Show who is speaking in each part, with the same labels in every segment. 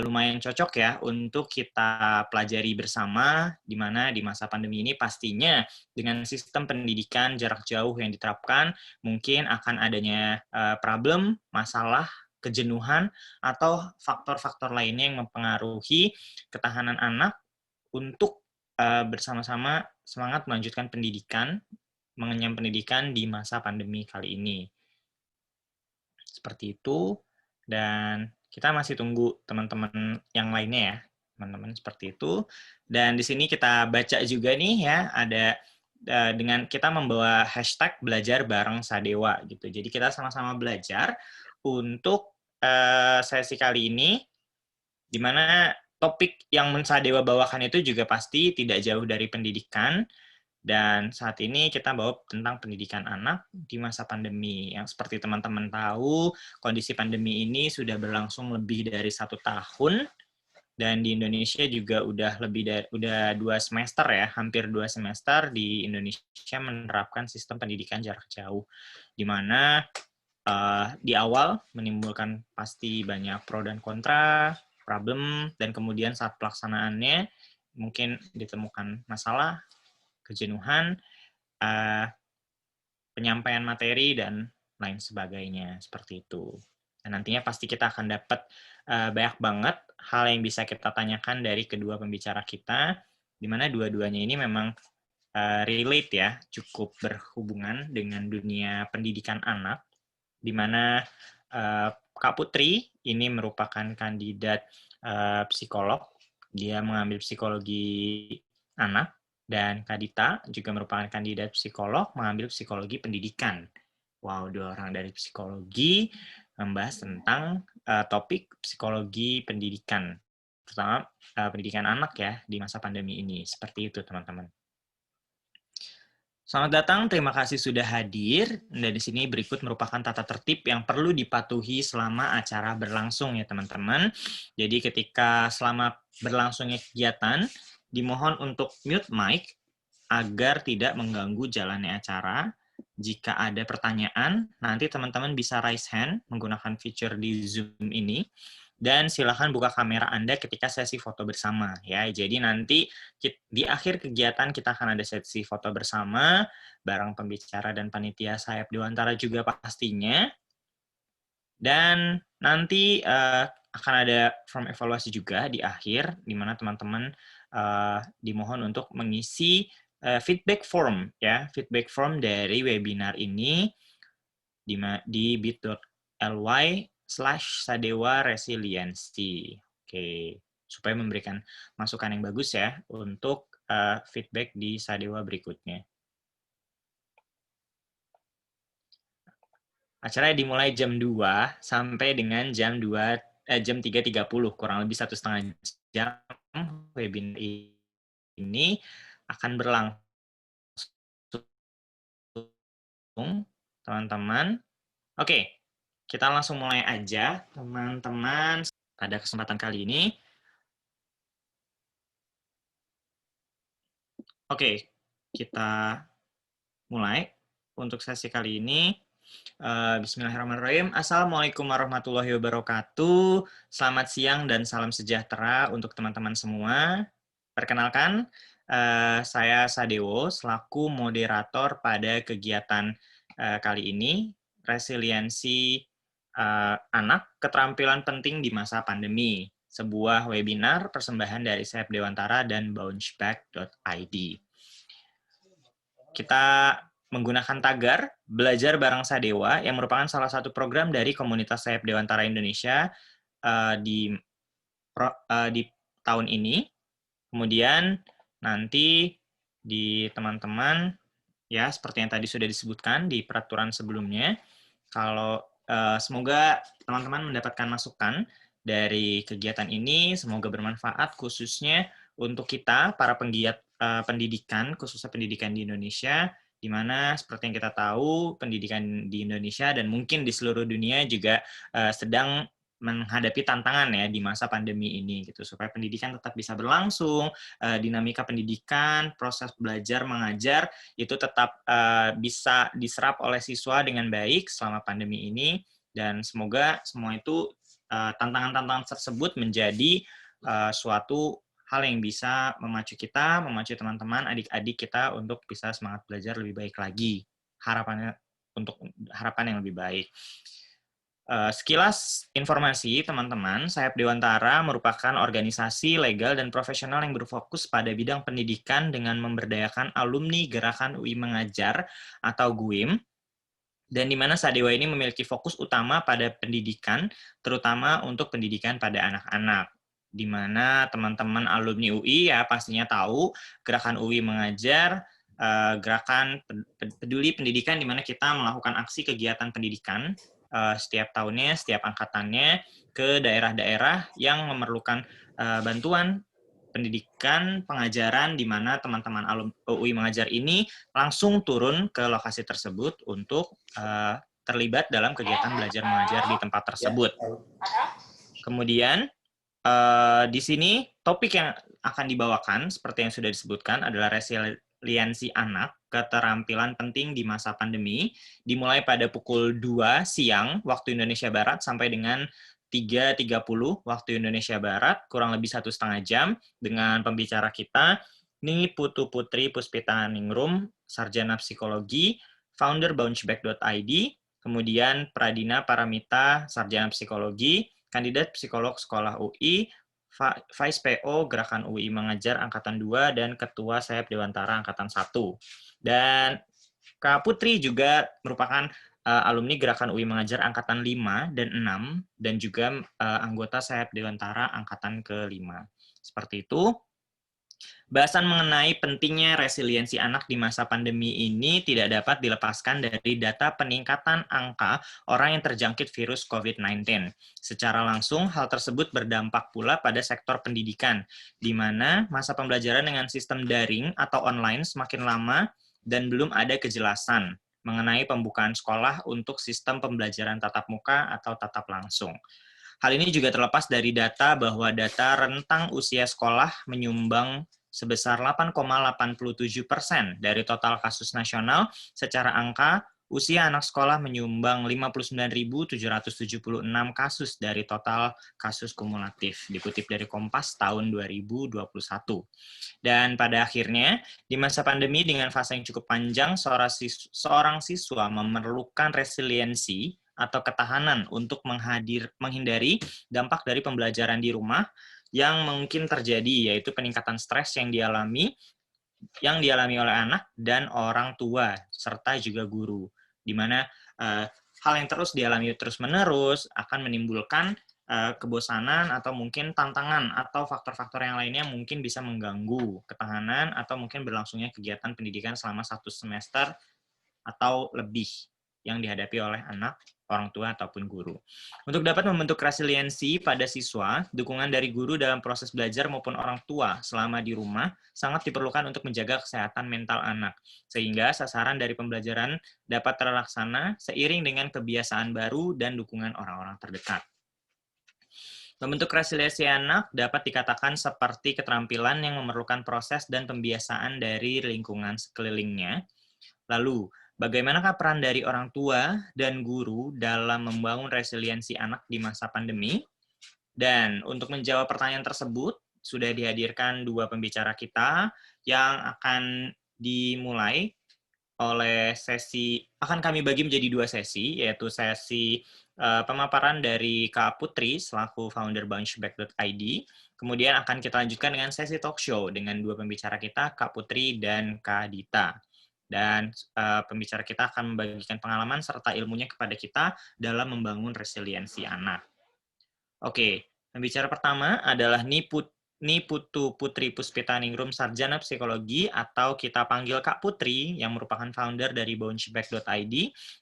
Speaker 1: lumayan cocok ya untuk kita pelajari bersama, di mana di masa pandemi ini pastinya dengan sistem pendidikan jarak jauh yang diterapkan, mungkin akan adanya problem, masalah, kejenuhan, atau faktor-faktor lainnya yang mempengaruhi ketahanan anak untuk bersama-sama semangat melanjutkan pendidikan, mengenyam pendidikan di masa pandemi kali ini. Seperti itu, dan kita masih tunggu teman-teman yang lainnya ya, teman-teman seperti itu. Dan di sini kita baca juga nih ya, ada dengan kita membawa hashtag belajar bareng Sadewa gitu. Jadi kita sama-sama belajar untuk sesi kali ini, di mana topik yang Sadewa bawakan itu juga pasti tidak jauh dari pendidikan. Dan saat ini kita bawa tentang pendidikan anak di masa pandemi. Yang seperti teman-teman tahu, kondisi pandemi ini sudah berlangsung lebih dari 1 tahun, dan di Indonesia juga udah 2 semester ya, hampir 2 semester di Indonesia menerapkan sistem pendidikan jarak jauh, di mana di awal menimbulkan pasti banyak pro dan kontra, problem, dan kemudian saat pelaksanaannya mungkin ditemukan masalah, kejenuhan, penyampaian materi, dan lain sebagainya, seperti itu. Dan nantinya pasti kita akan dapat banyak banget hal yang bisa kita tanyakan dari kedua pembicara kita, di mana dua-duanya ini memang relate ya, cukup berhubungan dengan dunia pendidikan anak, di mana Kak Putri ini merupakan kandidat psikolog, dia mengambil psikologi anak, dan Kak Dita juga merupakan kandidat psikolog, mengambil psikologi pendidikan. Wow, 2 orang dari psikologi membahas tentang topik psikologi pendidikan, terutama pendidikan anak ya di masa pandemi ini. Seperti itu, teman-teman. Selamat datang, terima kasih sudah hadir. Dan di sini berikut merupakan tata tertib yang perlu dipatuhi selama acara berlangsung ya, teman-teman. Jadi ketika selama berlangsungnya kegiatan, dimohon untuk mute mic agar tidak mengganggu jalannya acara. Jika ada pertanyaan, nanti teman-teman bisa raise hand menggunakan fitur di Zoom ini. Dan silakan buka kamera Anda ketika sesi foto bersama ya. Jadi nanti di akhir kegiatan kita akan ada sesi foto bersama bareng pembicara dan panitia Sayap Dewantara juga pastinya. Dan nanti akan ada form evaluasi juga di akhir, di mana teman-teman dimohon untuk mengisi feedback form ya, feedback form dari webinar ini di bit.ly/Sadewa Resiliensi. Oke, supaya memberikan masukan yang bagus ya untuk feedback di Sadewa berikutnya. Acaranya dimulai jam 2 sampai dengan jam 3.30, kurang lebih 1,5 jam. Webinar ini akan berlangsung, teman-teman. Oke, kita langsung mulai aja, teman-teman. Pada kesempatan kali ini, oke, kita mulai untuk sesi kali ini. Bismillahirrahmanirrahim. Assalamualaikum warahmatullahi wabarakatuh. Selamat siang dan salam sejahtera untuk teman-teman semua. Perkenalkan, saya Sadewo selaku moderator pada kegiatan kali ini, Resiliensi Anak, Keterampilan Penting di Masa Pandemi, sebuah webinar persembahan dari Sayap Dewantara dan bounceback.id. Kita menggunakan tagar Belajar Bareng Sadewa yang merupakan salah satu program dari komunitas Sayap Dewantara Indonesia di tahun ini. Kemudian nanti di teman-teman ya seperti yang tadi sudah disebutkan di peraturan sebelumnya, kalau semoga teman-teman mendapatkan masukan dari kegiatan ini, semoga bermanfaat khususnya untuk kita para penggiat pendidikan, khususnya pendidikan di Indonesia, di mana seperti yang kita tahu pendidikan di Indonesia dan mungkin di seluruh dunia juga sedang menghadapi tantangan ya di masa pandemi ini gitu, supaya pendidikan tetap bisa berlangsung, dinamika pendidikan, proses belajar mengajar itu tetap bisa diserap oleh siswa dengan baik selama pandemi ini, dan semoga semua itu tantangan-tantangan tersebut menjadi suatu hal yang bisa memacu kita, memacu teman-teman, adik-adik kita untuk bisa semangat belajar lebih baik lagi. Harapannya untuk harapan yang lebih baik. Sekilas informasi, teman-teman, Sayap Dewantara merupakan organisasi legal dan profesional yang berfokus pada bidang pendidikan dengan memberdayakan alumni Gerakan UI Mengajar atau GUIM, dan di mana Sadewa ini memiliki fokus utama pada pendidikan, terutama untuk pendidikan pada anak-anak. Di mana teman-teman alumni UI ya pastinya tahu Gerakan UI Mengajar, gerakan peduli pendidikan di mana kita melakukan aksi kegiatan pendidikan setiap tahunnya, setiap angkatannya ke daerah-daerah yang memerlukan bantuan pendidikan, pengajaran, di mana teman-teman UI Mengajar ini langsung turun ke lokasi tersebut untuk terlibat dalam kegiatan belajar mengajar di tempat tersebut. Kemudian, di sini topik yang akan dibawakan, seperti yang sudah disebutkan, adalah resiliensi anak, keterampilan penting di masa pandemi, dimulai pada pukul 2 siang waktu Indonesia Barat sampai dengan 3.30 waktu Indonesia Barat, kurang lebih 1,5 jam, dengan pembicara kita, Ni Putu Putri Puspita Ningrum, Sarjana Psikologi, founder bounceback.id, kemudian Pradina Paramita, Sarjana Psikologi, kandidat psikolog Sekolah UI, Vice PO Gerakan UI Mengajar Angkatan 2, dan Ketua Sayap Dewantara Angkatan 1. Dan Kak Putri juga merupakan alumni Gerakan UI Mengajar Angkatan 5 dan 6, dan juga anggota Sayap Dewantara Angkatan ke-5. Seperti itu. Bahasan mengenai pentingnya resiliensi anak di masa pandemi ini tidak dapat dilepaskan dari data peningkatan angka orang yang terjangkit virus COVID-19. Secara langsung, hal tersebut berdampak pula pada sektor pendidikan, di mana masa pembelajaran dengan sistem daring atau online semakin lama dan belum ada kejelasan mengenai pembukaan sekolah untuk sistem pembelajaran tatap muka atau tatap langsung. Hal ini juga terlepas dari data bahwa data rentang usia sekolah menyumbang sebesar 8,87% dari total kasus nasional. Secara angka, usia anak sekolah menyumbang 59.776 kasus dari total kasus kumulatif, dikutip dari Kompas tahun 2021. Dan pada akhirnya, di masa pandemi dengan fase yang cukup panjang, seorang siswa memerlukan resiliensi atau ketahanan untuk menghindari dampak dari pembelajaran di rumah yang mungkin terjadi, yaitu peningkatan stres yang dialami oleh anak dan orang tua, serta juga guru, di mana hal yang terus dialami terus-menerus akan menimbulkan kebosanan atau mungkin tantangan atau faktor-faktor yang lainnya mungkin bisa mengganggu ketahanan atau mungkin berlangsungnya kegiatan pendidikan selama 1 semester atau lebih yang dihadapi oleh anak, orang tua, ataupun guru. Untuk dapat membentuk resiliensi pada siswa, dukungan dari guru dalam proses belajar maupun orang tua selama di rumah sangat diperlukan untuk menjaga kesehatan mental anak, sehingga sasaran dari pembelajaran dapat terlaksana seiring dengan kebiasaan baru dan dukungan orang-orang terdekat. Membentuk resiliensi anak dapat dikatakan seperti keterampilan yang memerlukan proses dan pembiasaan dari lingkungan sekelilingnya. Lalu, bagaimanakah peran dari orang tua dan guru dalam membangun resiliensi anak di masa pandemi? Dan untuk menjawab pertanyaan tersebut, sudah dihadirkan 2 pembicara kita yang akan dimulai oleh akan kami bagi menjadi 2 sesi, yaitu sesi pemaparan dari Kak Putri selaku founder bounceback.id, kemudian akan kita lanjutkan dengan sesi talk show dengan 2 pembicara kita, Kak Putri dan Kak Dita. Dan pembicara kita akan membagikan pengalaman serta ilmunya kepada kita dalam membangun resiliensi anak. Oke, pembicara pertama adalah Ni Putu Putri Puspita Ningrum, Sarjana Psikologi, atau kita panggil Kak Putri, yang merupakan founder dari bounceback.id,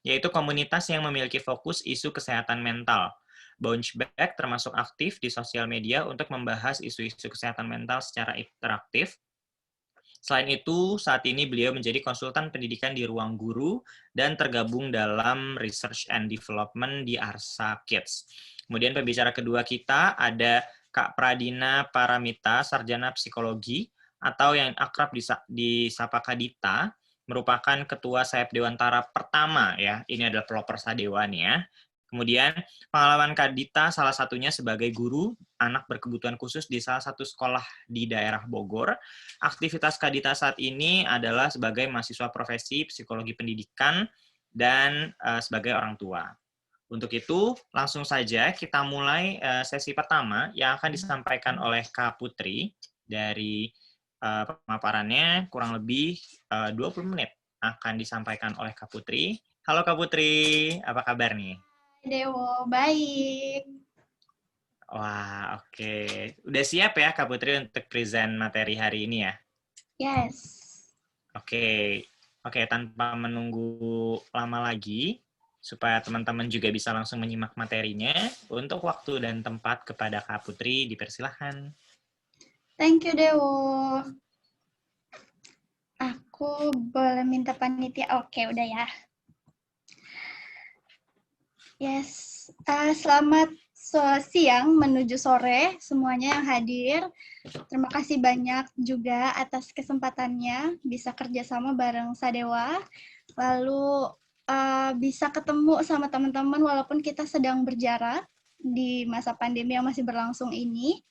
Speaker 1: yaitu komunitas yang memiliki fokus isu kesehatan mental. Bounceback termasuk aktif di sosial media untuk membahas isu-isu kesehatan mental secara interaktif. Selain itu, saat ini beliau menjadi konsultan pendidikan di Ruang Guru dan tergabung dalam Research and Development di Arsa Kids. Kemudian pembicara kedua kita ada Kak Pradina Paramita, Sarjana Psikologi, atau yang akrab disapa Kak Dita, merupakan Ketua Sayap Dewantara pertama, ya. Ini adalah pelopor Sadewa nih ya. Kemudian pengalaman Kak Dita salah satunya sebagai guru anak berkebutuhan khusus di salah satu sekolah di daerah Bogor. Aktivitas Kak Dita saat ini adalah sebagai mahasiswa profesi psikologi pendidikan dan sebagai orang tua. Untuk itu, langsung saja kita mulai sesi pertama yang akan disampaikan oleh Kak Putri dari pemaparannya kurang lebih 20 menit akan disampaikan oleh Kak Putri. Halo Kak Putri, apa kabar nih?
Speaker 2: Dewo, baik.
Speaker 1: Wah, oke. Udah siap ya Kak Putri untuk present materi hari ini ya?
Speaker 2: Yes.
Speaker 1: Oke. Oke, tanpa menunggu lama lagi, supaya teman-teman juga bisa langsung menyimak materinya, untuk waktu dan tempat kepada Kak Putri, dipersilahkan.
Speaker 2: Thank you, Dewo. Aku boleh minta panitia? Oke, udah ya. Yes. Selamat siang menuju sore semuanya yang hadir. Terima kasih banyak juga atas kesempatannya bisa kerjasama bareng Sadewa. Lalu bisa ketemu sama teman-teman walaupun kita sedang berjarak di masa pandemi yang masih berlangsung ini.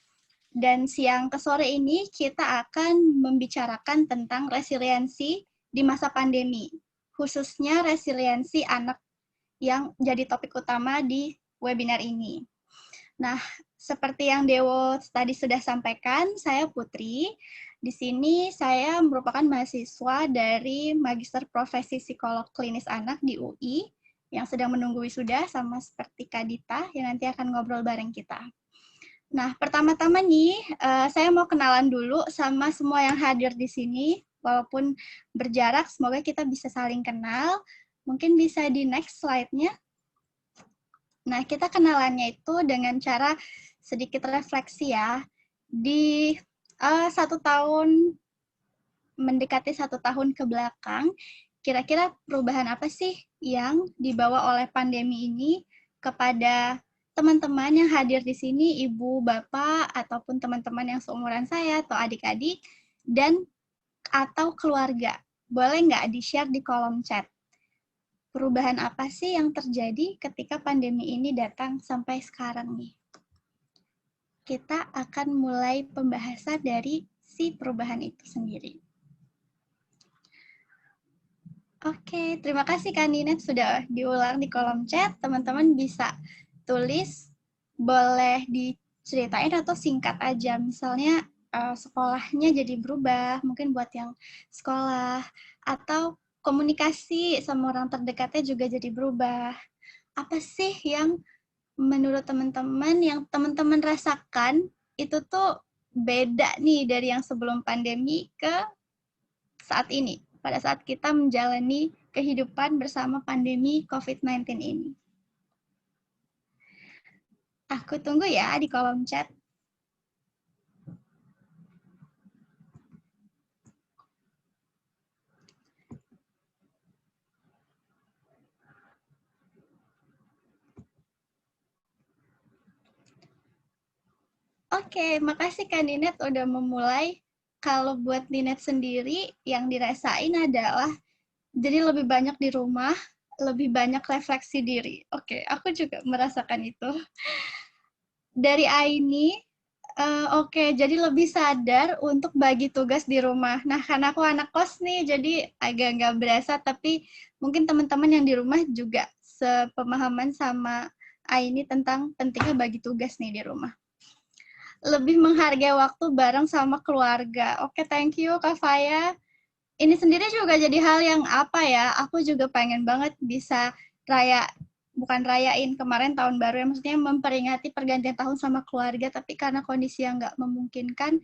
Speaker 2: Dan siang ke sore ini kita akan membicarakan tentang resiliensi di masa pandemi, khususnya resiliensi anak yang jadi topik utama di webinar ini. Nah, seperti yang Dewo tadi sudah sampaikan, saya Putri. Di sini saya merupakan mahasiswa dari Magister Profesi Psikolog Klinis Anak di UI yang sedang menunggu wisuda, sama seperti Kak Dita yang nanti akan ngobrol bareng kita. Nah, pertama-tama nih, saya mau kenalan dulu sama semua yang hadir di sini. Walaupun berjarak, semoga kita bisa saling kenal. Mungkin bisa di next slide-nya. Nah, kita kenalannya itu dengan cara sedikit refleksi ya. Di 1 tahun, mendekati 1 tahun ke belakang, kira-kira perubahan apa sih yang dibawa oleh pandemi ini kepada teman-teman yang hadir di sini, ibu, bapak, ataupun teman-teman yang seumuran saya atau adik-adik, dan atau keluarga. Boleh nggak di-share di kolom chat? Perubahan apa sih yang terjadi ketika pandemi ini datang sampai sekarang nih? Kita akan mulai pembahasan dari si perubahan itu sendiri. Oke, terima kasih Kak Ninet sudah diulang di kolom chat. Teman-teman bisa tulis, boleh diceritain atau singkat aja. Misalnya sekolahnya jadi berubah, mungkin buat yang sekolah, atau komunikasi sama orang terdekatnya juga jadi berubah. Apa sih yang menurut teman-teman yang teman-teman rasakan itu tuh beda nih dari yang sebelum pandemi ke saat ini, pada saat kita menjalani kehidupan bersama pandemi COVID-19 ini. Aku tunggu ya di kolom chat. Oke, makasih Kak Ninet udah memulai. Kalau buat Ninet sendiri, yang dirasain adalah jadi lebih banyak di rumah, lebih banyak refleksi diri. Oke, aku juga merasakan itu. Dari Aini, oke, jadi lebih sadar untuk bagi tugas di rumah. Nah, karena aku anak kos nih, jadi agak nggak berasa, tapi mungkin teman-teman yang di rumah juga sepemahaman sama Aini tentang pentingnya bagi tugas nih di rumah. Lebih menghargai waktu bareng sama keluarga. Oke, thank you Kak Faya. Ini sendiri juga jadi hal yang apa ya, aku juga pengen banget bisa bukan rayain kemarin tahun baru ya, maksudnya memperingati pergantian tahun sama keluarga, tapi karena kondisi yang nggak memungkinkan,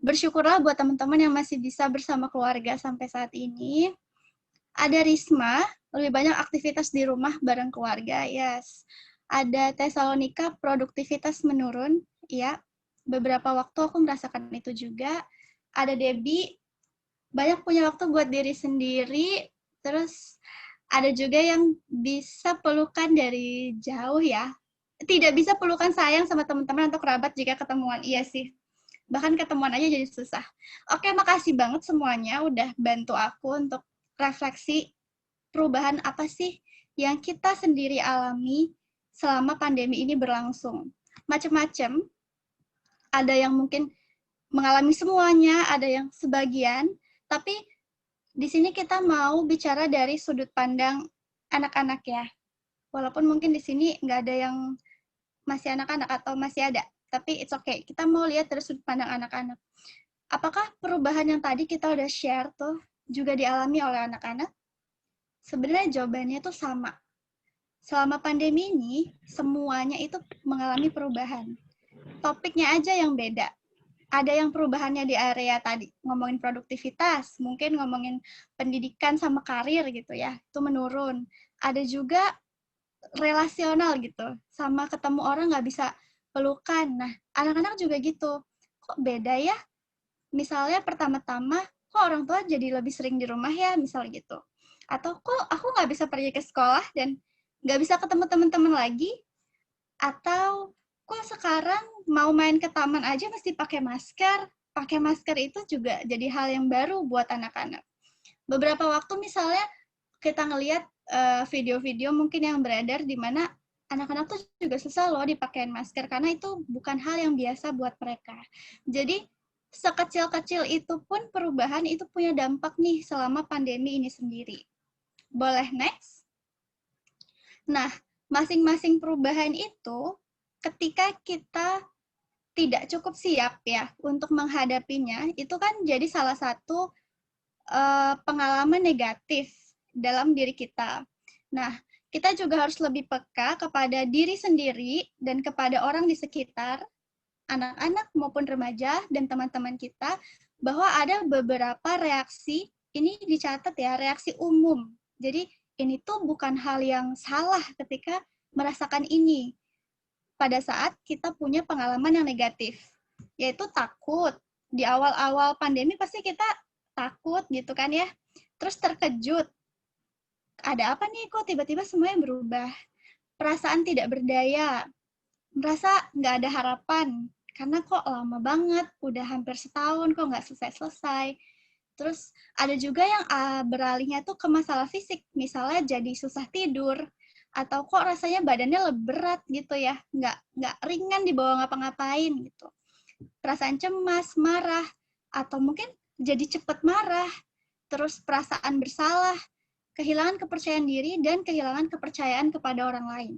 Speaker 2: bersyukurlah buat teman-teman yang masih bisa bersama keluarga sampai saat ini. Ada Risma, lebih banyak aktivitas di rumah bareng keluarga, yes. Ada Tesalonika, produktivitas menurun, ya. Beberapa waktu aku merasakan itu juga. Ada Debbie, banyak punya waktu buat diri sendiri, terus ada juga yang bisa pelukan dari jauh ya. Tidak bisa pelukan sayang sama teman-teman atau kerabat jika ketemuan, iya sih. Bahkan ketemuan aja jadi susah. Oke, makasih banget semuanya udah bantu aku untuk refleksi perubahan apa sih yang kita sendiri alami selama pandemi ini berlangsung. Macam-macam, ada yang mungkin mengalami semuanya, ada yang sebagian, tapi di sini kita mau bicara dari sudut pandang anak-anak ya. Walaupun mungkin di sini nggak ada yang masih anak-anak atau masih ada, tapi it's okay. Kita mau lihat dari sudut pandang anak-anak. Apakah perubahan yang tadi kita udah share tuh juga dialami oleh anak-anak? Sebenarnya jawabannya tuh sama. Selama pandemi ini, semuanya itu mengalami perubahan. Topiknya aja yang beda. Ada yang perubahannya di area tadi, ngomongin produktivitas, mungkin ngomongin pendidikan sama karir gitu ya, itu menurun. Ada juga relasional gitu, sama ketemu orang nggak bisa pelukan. Nah, anak-anak juga gitu. Kok beda ya? Misalnya pertama-tama, kok orang tua jadi lebih sering di rumah ya, misal gitu. Atau kok aku nggak bisa pergi ke sekolah dan nggak bisa ketemu teman-teman lagi. Atau kok sekarang mau main ke taman aja mesti pakai masker. Pakai masker itu juga jadi hal yang baru buat anak-anak. Beberapa waktu misalnya kita ngelihat video-video mungkin yang beredar di mana anak-anak tuh juga susah loh dipakein masker karena itu bukan hal yang biasa buat mereka. Jadi sekecil-kecil itu pun perubahan itu punya dampak nih selama pandemi ini sendiri. Boleh next? Nah, masing-masing perubahan itu ketika kita tidak cukup siap ya untuk menghadapinya, itu kan jadi salah satu pengalaman negatif dalam diri kita. Nah, kita juga harus lebih peka kepada diri sendiri dan kepada orang di sekitar, anak-anak maupun remaja dan teman-teman kita, bahwa ada beberapa reaksi, ini dicatat ya, reaksi umum. Jadi, ini tuh bukan hal yang salah ketika merasakan ini pada saat kita punya pengalaman yang negatif, yaitu takut. Di awal-awal pandemi pasti kita takut gitu kan ya, terus terkejut. Ada apa nih kok tiba-tiba semuanya berubah? Perasaan tidak berdaya, merasa nggak ada harapan, karena kok lama banget, udah hampir setahun kok nggak selesai-selesai. Terus ada juga yang beralihnya tuh ke masalah fisik, misalnya jadi susah tidur, atau kok rasanya badannya lebih berat gitu ya, nggak ringan dibawa ngapa-ngapain gitu. Perasaan cemas, marah, atau mungkin jadi cepat marah, terus perasaan bersalah, kehilangan kepercayaan diri, dan kehilangan kepercayaan kepada orang lain.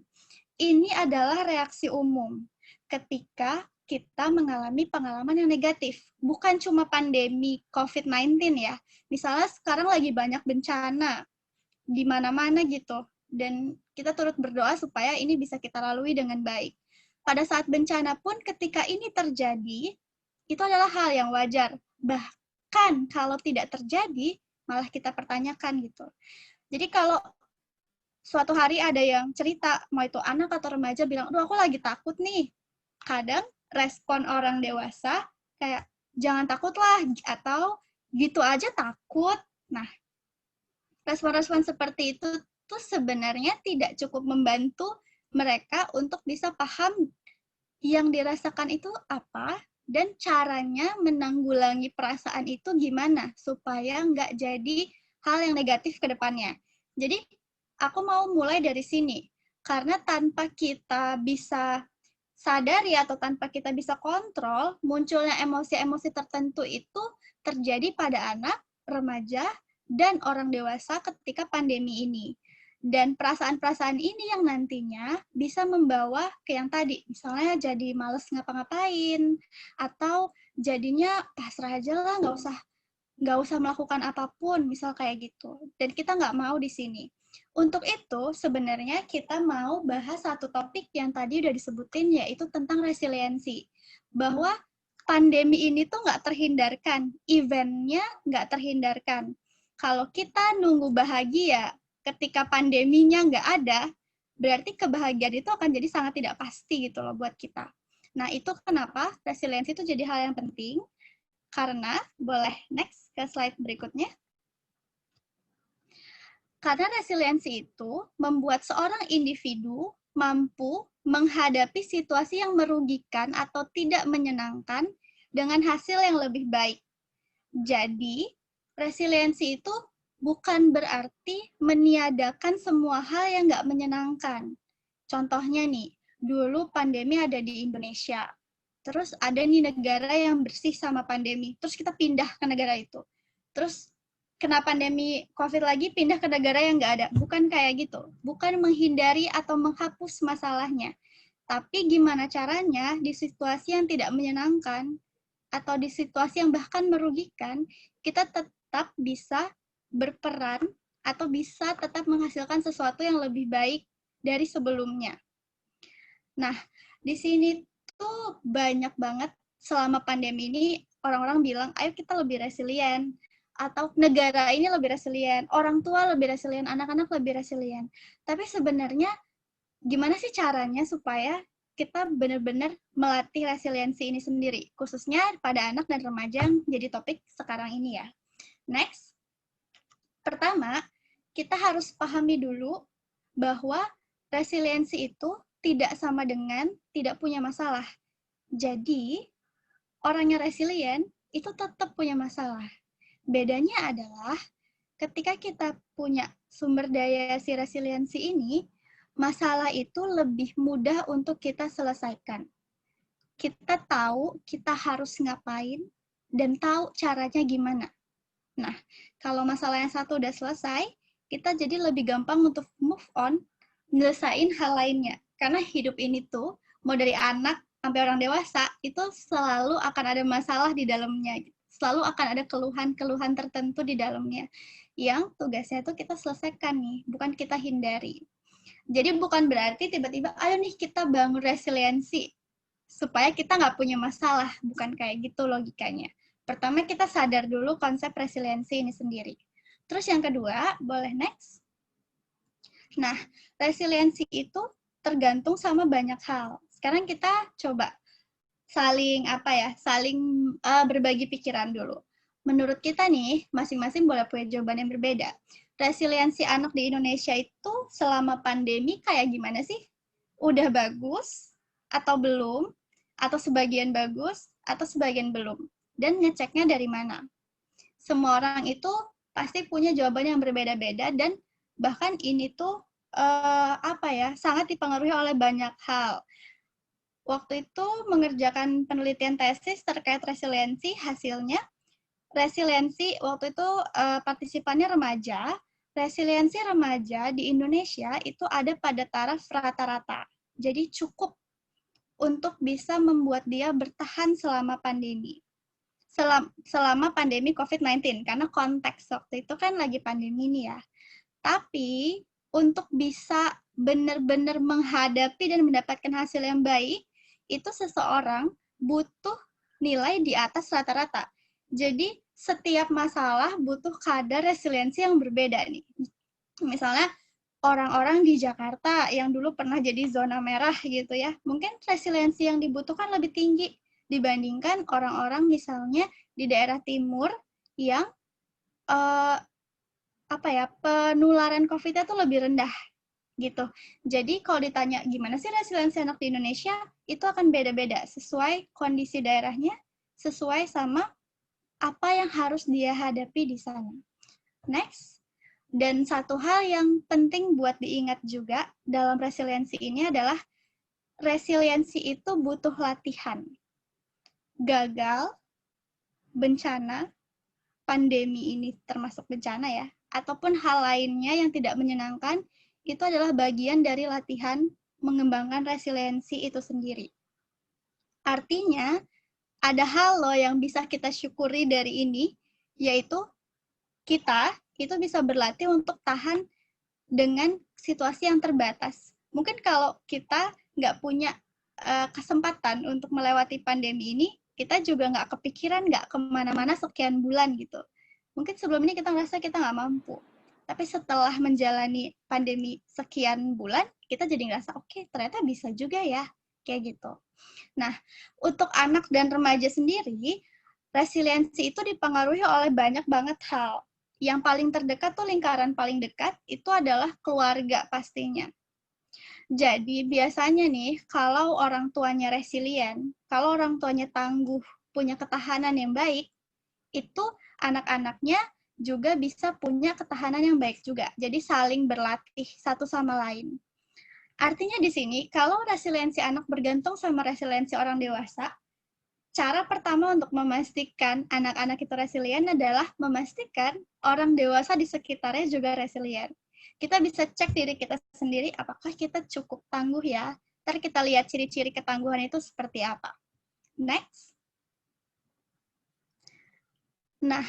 Speaker 2: Ini adalah reaksi umum ketika kita mengalami pengalaman yang negatif. Bukan cuma pandemi COVID-19 ya. Misalnya sekarang lagi banyak bencana di mana-mana gitu. Dan kita turut berdoa supaya ini bisa kita lalui dengan baik. Pada saat bencana pun ketika ini terjadi, itu adalah hal yang wajar. Bahkan kalau tidak terjadi, malah kita pertanyakan gitu. Jadi kalau suatu hari ada yang cerita, mau itu anak atau remaja bilang, aduh aku lagi takut nih. Kadang respon orang dewasa kayak, jangan takut lah, atau gitu aja takut. Nah, respon-respon seperti itu tuh sebenarnya tidak cukup membantu mereka untuk bisa paham yang dirasakan itu apa dan caranya menanggulangi perasaan itu gimana supaya nggak jadi hal yang negatif ke depannya. Jadi aku mau mulai dari sini karena tanpa kita bisa sadari atau tanpa kita bisa kontrol, munculnya emosi-emosi tertentu itu terjadi pada anak, remaja, dan orang dewasa ketika pandemi ini. Dan perasaan-perasaan ini yang nantinya bisa membawa ke yang tadi, misalnya jadi males ngapa-ngapain, atau jadinya pasrah aja lah, nggak usah melakukan apapun, misal kayak gitu. Dan kita nggak mau di sini. Untuk itu, sebenarnya kita mau bahas satu topik yang tadi udah disebutin, yaitu tentang resiliensi. Bahwa pandemi ini tuh nggak terhindarkan, eventnya nggak terhindarkan. Kalau kita nunggu bahagia ketika pandeminya nggak ada, berarti kebahagiaan itu akan jadi sangat tidak pasti gitu loh buat kita. Nah, itu kenapa resiliensi itu jadi hal yang penting, karena, boleh next ke slide berikutnya. Karena resiliensi itu membuat seorang individu mampu menghadapi situasi yang merugikan atau tidak menyenangkan dengan hasil yang lebih baik. Jadi, resiliensi itu bukan berarti meniadakan semua hal yang nggak menyenangkan. Contohnya nih, dulu pandemi ada di Indonesia. Terus ada nih negara yang bersih sama pandemi. Terus kita pindah ke negara itu. Terus kena pandemi COVID lagi, pindah ke negara yang nggak ada. Bukan kayak gitu. Bukan menghindari atau menghapus masalahnya. Tapi gimana caranya di situasi yang tidak menyenangkan atau di situasi yang bahkan merugikan, kita tetap bisa berperan atau bisa tetap menghasilkan sesuatu yang lebih baik dari sebelumnya. Nah, di sini tuh banyak banget selama pandemi ini orang-orang bilang, ayo kita lebih resilient, atau negara ini lebih resilient, orang tua lebih resilient, anak-anak lebih resilient. Tapi sebenarnya gimana sih caranya supaya kita benar-benar melatih resiliensi ini sendiri, khususnya pada anak dan remaja yang jadi topik sekarang ini ya. Next, pertama, kita harus pahami dulu bahwa resiliensi itu tidak sama dengan tidak punya masalah. Jadi, orang yang resilient itu tetap punya masalah. Bedanya adalah ketika kita punya sumber daya si resiliensi ini, masalah itu lebih mudah untuk kita selesaikan. Kita tahu kita harus ngapain dan tahu caranya gimana. Nah, kalau masalah yang satu udah selesai, kita jadi lebih gampang untuk move on, nyelesain hal lainnya. Karena hidup ini tuh, mau dari anak sampai orang dewasa, itu selalu akan ada masalah di dalamnya. Selalu akan ada keluhan-keluhan tertentu di dalamnya. Yang tugasnya tuh kita selesaikan nih, bukan kita hindari. Jadi bukan berarti tiba-tiba, ayo nih kita bangun resiliensi, supaya kita nggak punya masalah. Bukan kayak gitu logikanya. Pertama, kita sadar dulu konsep resiliensi ini sendiri. Terus yang kedua, boleh next? Nah, resiliensi itu tergantung sama banyak hal. Sekarang kita coba saling berbagi pikiran dulu. Menurut kita nih, masing-masing boleh punya jawaban yang berbeda. Resiliensi anak di Indonesia itu selama pandemi kayak gimana sih? Udah bagus atau belum? Atau sebagian bagus atau sebagian belum? Dan ngeceknya dari mana? Semua orang itu pasti punya jawaban yang berbeda-beda dan bahkan ini tuh sangat dipengaruhi oleh banyak hal. Waktu itu mengerjakan penelitian tesis terkait resiliensi, hasilnya resiliensi waktu itu partisipannya remaja. Resiliensi remaja di Indonesia itu ada pada taraf rata-rata. Jadi cukup untuk bisa membuat dia bertahan selama pandemi. Selama pandemi COVID-19, karena konteks waktu itu kan lagi pandemi ini ya. Tapi untuk bisa benar-benar menghadapi dan mendapatkan hasil yang baik, itu seseorang butuh nilai di atas rata-rata. Jadi setiap masalah butuh kadar resiliensi yang berbeda nih. Misalnya orang-orang di Jakarta yang dulu pernah jadi zona merah gitu ya, mungkin resiliensi yang dibutuhkan lebih tinggi dibandingkan orang-orang misalnya di daerah timur yang penularan COVID-nya tuh lebih rendah gitu. Jadi kalau ditanya gimana sih resiliensi anak di Indonesia, itu akan beda-beda sesuai kondisi daerahnya, sesuai sama apa yang harus dia hadapi di sana. Next. Dan satu hal yang penting buat diingat juga dalam resiliensi ini adalah resiliensi itu butuh latihan. Gagal, bencana, pandemi ini termasuk bencana ya, ataupun hal lainnya yang tidak menyenangkan, itu adalah bagian dari latihan mengembangkan resiliensi itu sendiri. Artinya, ada hal loh yang bisa kita syukuri dari ini, yaitu kita itu bisa berlatih untuk tahan dengan situasi yang terbatas. Mungkin kalau kita nggak punya kesempatan untuk melewati pandemi ini, kita juga nggak kepikiran, nggak kemana-mana sekian bulan gitu. Mungkin sebelum ini kita ngerasa kita nggak mampu. Tapi setelah menjalani pandemi sekian bulan, kita jadi ngerasa, oke, ternyata bisa juga ya, kayak gitu. Nah, untuk anak dan remaja sendiri, resiliensi itu dipengaruhi oleh banyak banget hal. Yang paling terdekat tuh lingkaran paling dekat itu adalah keluarga pastinya. Jadi biasanya nih kalau orang tuanya resilient, kalau orang tuanya tangguh, punya ketahanan yang baik, itu anak-anaknya juga bisa punya ketahanan yang baik juga. Jadi saling berlatih satu sama lain. Artinya di sini, kalau resiliensi anak bergantung sama resiliensi orang dewasa, cara pertama untuk memastikan anak-anak itu resilient adalah memastikan orang dewasa di sekitarnya juga resilient. Kita bisa cek diri kita sendiri, apakah kita cukup tangguh ya. Ntar kita lihat ciri-ciri ketangguhan itu seperti apa. Next. Nah,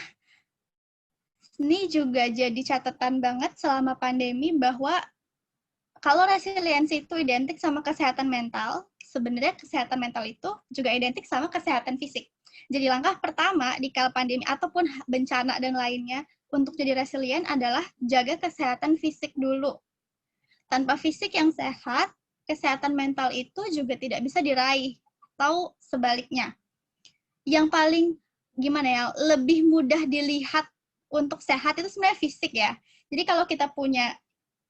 Speaker 2: ini juga jadi catatan banget selama pandemi bahwa kalau resiliensi itu identik sama kesehatan mental, sebenarnya kesehatan mental itu juga identik sama kesehatan fisik. Jadi langkah pertama di kala pandemi ataupun bencana dan lainnya untuk jadi resilient adalah jaga kesehatan fisik dulu. Tanpa fisik yang sehat, kesehatan mental itu juga tidak bisa diraih, atau sebaliknya. Yang paling gimana ya, lebih mudah dilihat untuk sehat itu sebenarnya fisik ya. Jadi kalau kita punya,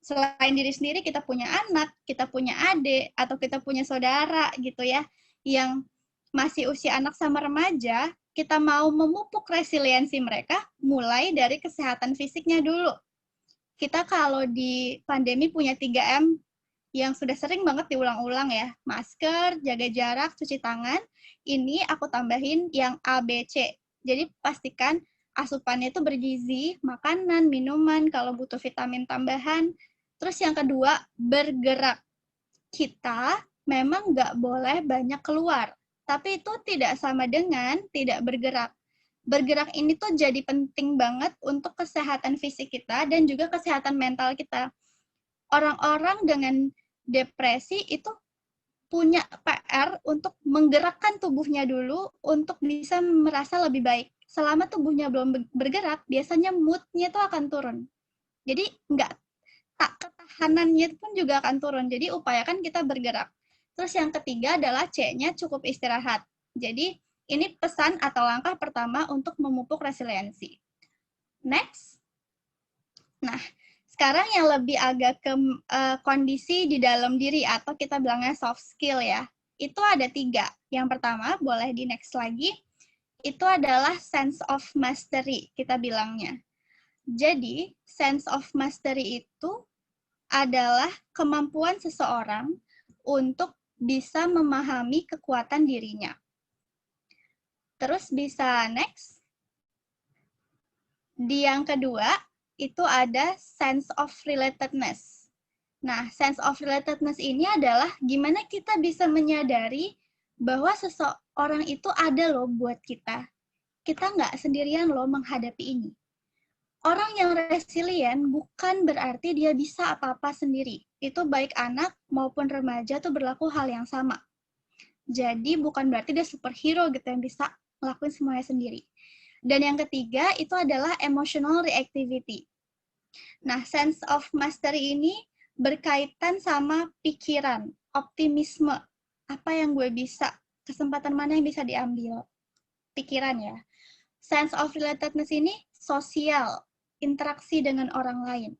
Speaker 2: selain diri sendiri, kita punya anak, kita punya adik, atau kita punya saudara gitu ya, yang masih usia anak sama remaja, kita mau memupuk resiliensi mereka, mulai dari kesehatan fisiknya dulu. Kita kalau di pandemi punya 3M yang sudah sering banget diulang-ulang ya, masker, jaga jarak, cuci tangan. Ini aku tambahin yang ABC. Jadi pastikan asupannya itu bergizi, makanan, minuman, kalau butuh vitamin tambahan. Terus yang kedua, bergerak. Kita memang nggak boleh banyak keluar, tapi itu tidak sama dengan tidak bergerak. Bergerak ini tuh jadi penting banget untuk kesehatan fisik kita dan juga kesehatan mental kita. Orang-orang dengan depresi itu punya PR untuk menggerakkan tubuhnya dulu untuk bisa merasa lebih baik. Selama tubuhnya belum bergerak, biasanya mood-nya itu akan turun. Jadi ketahanannya pun juga akan turun. Jadi upayakan kita bergerak. Terus yang ketiga adalah C-nya cukup istirahat. Jadi ini pesan atau langkah pertama untuk memupuk resiliensi. Next. Nah, sekarang yang lebih agak ke kondisi di dalam diri atau kita bilangnya soft skill ya. Itu ada 3. Yang pertama, boleh di next lagi, itu adalah sense of mastery, kita bilangnya. Jadi, sense of mastery itu adalah kemampuan seseorang untuk bisa memahami kekuatan dirinya. Terus bisa next. Di yang kedua, itu ada sense of relatedness. Nah, sense of relatedness ini adalah gimana kita bisa menyadari bahwa seseorang itu ada loh buat kita. Kita nggak sendirian loh menghadapi ini. Orang yang resilient bukan berarti dia bisa apa-apa sendiri. Itu baik anak maupun remaja tuh berlaku hal yang sama. Jadi bukan berarti dia superhero gitu yang bisa ngelakuin semuanya sendiri. Dan yang ketiga itu adalah emotional reactivity. Nah, sense of mastery ini berkaitan sama pikiran, optimisme. Apa yang gue bisa, kesempatan mana yang bisa diambil. Pikiran ya. Sense of relatedness ini sosial, interaksi dengan orang lain.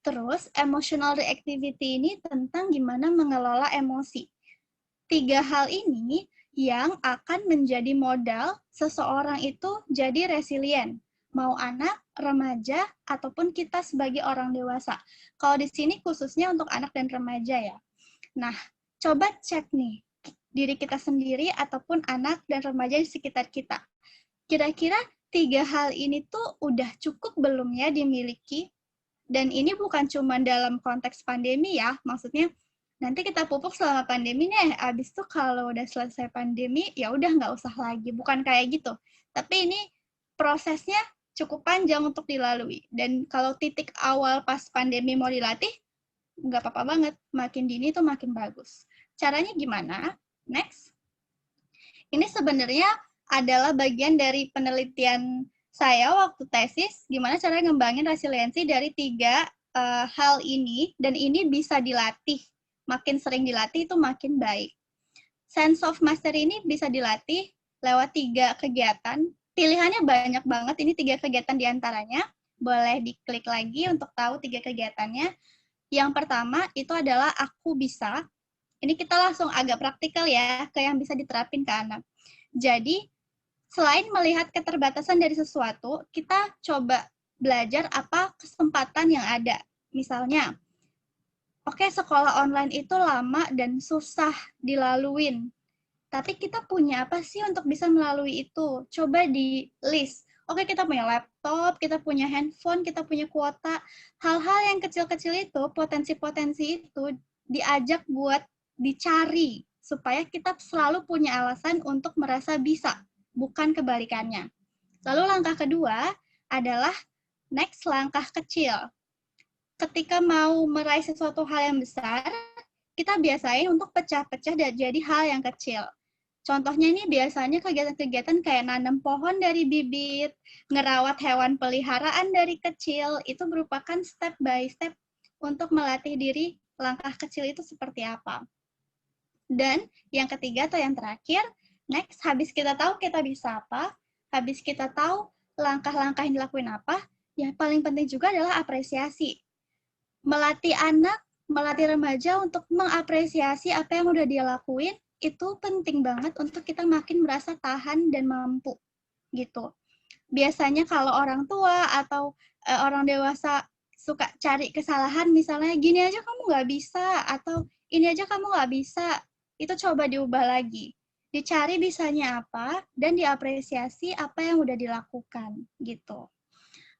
Speaker 2: Terus, emotional reactivity ini tentang gimana mengelola emosi. 3 hal ini yang akan menjadi modal seseorang itu jadi resilient. Mau anak, remaja, ataupun kita sebagai orang dewasa. Kalau di sini khususnya untuk anak dan remaja ya. Nah, coba cek nih, diri kita sendiri ataupun anak dan remaja di sekitar kita. Kira-kira 3 hal ini tuh udah cukup belum ya dimiliki? Dan ini bukan cuma dalam konteks pandemi ya, maksudnya nanti kita pupuk selama pandemi nih, abis itu kalau udah selesai pandemi, ya udah nggak usah lagi. Bukan kayak gitu. Tapi ini prosesnya cukup panjang untuk dilalui. Dan kalau titik awal pas pandemi mau dilatih, nggak apa-apa banget. Makin dini tuh makin bagus. Caranya gimana? Next. Ini sebenarnya adalah bagian dari penelitian saya waktu tesis, gimana cara ngembangin resiliensi dari 3 hal ini, dan ini bisa dilatih. Makin sering dilatih itu makin baik. Sense of mastery ini bisa dilatih lewat 3 kegiatan. Pilihannya banyak banget, ini 3 kegiatan diantaranya. Boleh diklik lagi untuk tahu 3 kegiatannya. Yang pertama itu adalah aku bisa. Ini kita langsung agak praktikal ya, ke yang bisa diterapin ke anak. Jadi, selain melihat keterbatasan dari sesuatu, kita coba belajar apa kesempatan yang ada. Misalnya, oke, sekolah online itu lama dan susah dilaluin. Tapi kita punya apa sih untuk bisa melalui itu? Coba di list. Oke, kita punya laptop, kita punya handphone, kita punya kuota. Hal-hal yang kecil-kecil itu, potensi-potensi itu diajak buat dicari. Supaya kita selalu punya alasan untuk merasa bisa, bukan kebalikannya. Lalu langkah kedua adalah next langkah kecil. Ketika mau meraih sesuatu hal yang besar, kita biasain untuk pecah-pecah dan jadi hal yang kecil. Contohnya ini biasanya kegiatan-kegiatan kayak nanam pohon dari bibit, ngerawat hewan peliharaan dari kecil, itu merupakan step by step untuk melatih diri langkah kecil itu seperti apa. Dan yang ketiga atau yang terakhir, next, habis kita tahu kita bisa apa, habis kita tahu langkah-langkah yang dilakuin apa, yang paling penting juga adalah apresiasi. Melatih anak, melatih remaja untuk mengapresiasi apa yang udah dia lakuin, itu penting banget untuk kita makin merasa tahan dan mampu, gitu. Biasanya kalau orang tua atau orang dewasa suka cari kesalahan, misalnya gini aja kamu nggak bisa, atau ini aja kamu nggak bisa, itu coba diubah lagi. Dicari bisanya apa, dan diapresiasi apa yang udah dilakukan, gitu.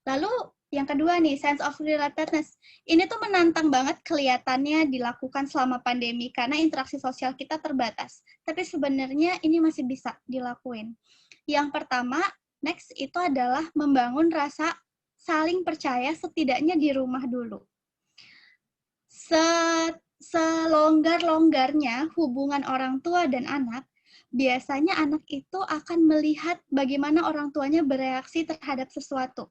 Speaker 2: Lalu yang kedua nih, sense of relatedness. Ini tuh menantang banget kelihatannya dilakukan selama pandemi karena interaksi sosial kita terbatas. Tapi sebenarnya ini masih bisa dilakuin. Yang pertama, next itu adalah membangun rasa saling percaya setidaknya di rumah dulu. Selonggar-longgarnya hubungan orang tua dan anak, biasanya anak itu akan melihat bagaimana orang tuanya bereaksi terhadap sesuatu.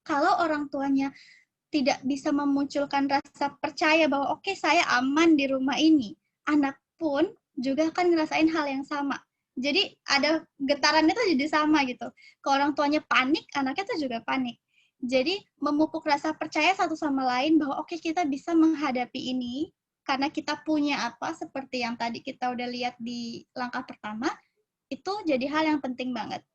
Speaker 2: Kalau orang tuanya tidak bisa memunculkan rasa percaya bahwa oke, saya aman di rumah ini, anak pun juga akan ngerasain hal yang sama. Jadi ada getarannya tuh jadi sama gitu. Kalau orang tuanya panik, anaknya tuh juga panik. Jadi memupuk rasa percaya satu sama lain bahwa oke, kita bisa menghadapi ini karena kita punya apa seperti yang tadi kita udah lihat di langkah pertama, itu jadi hal yang penting banget.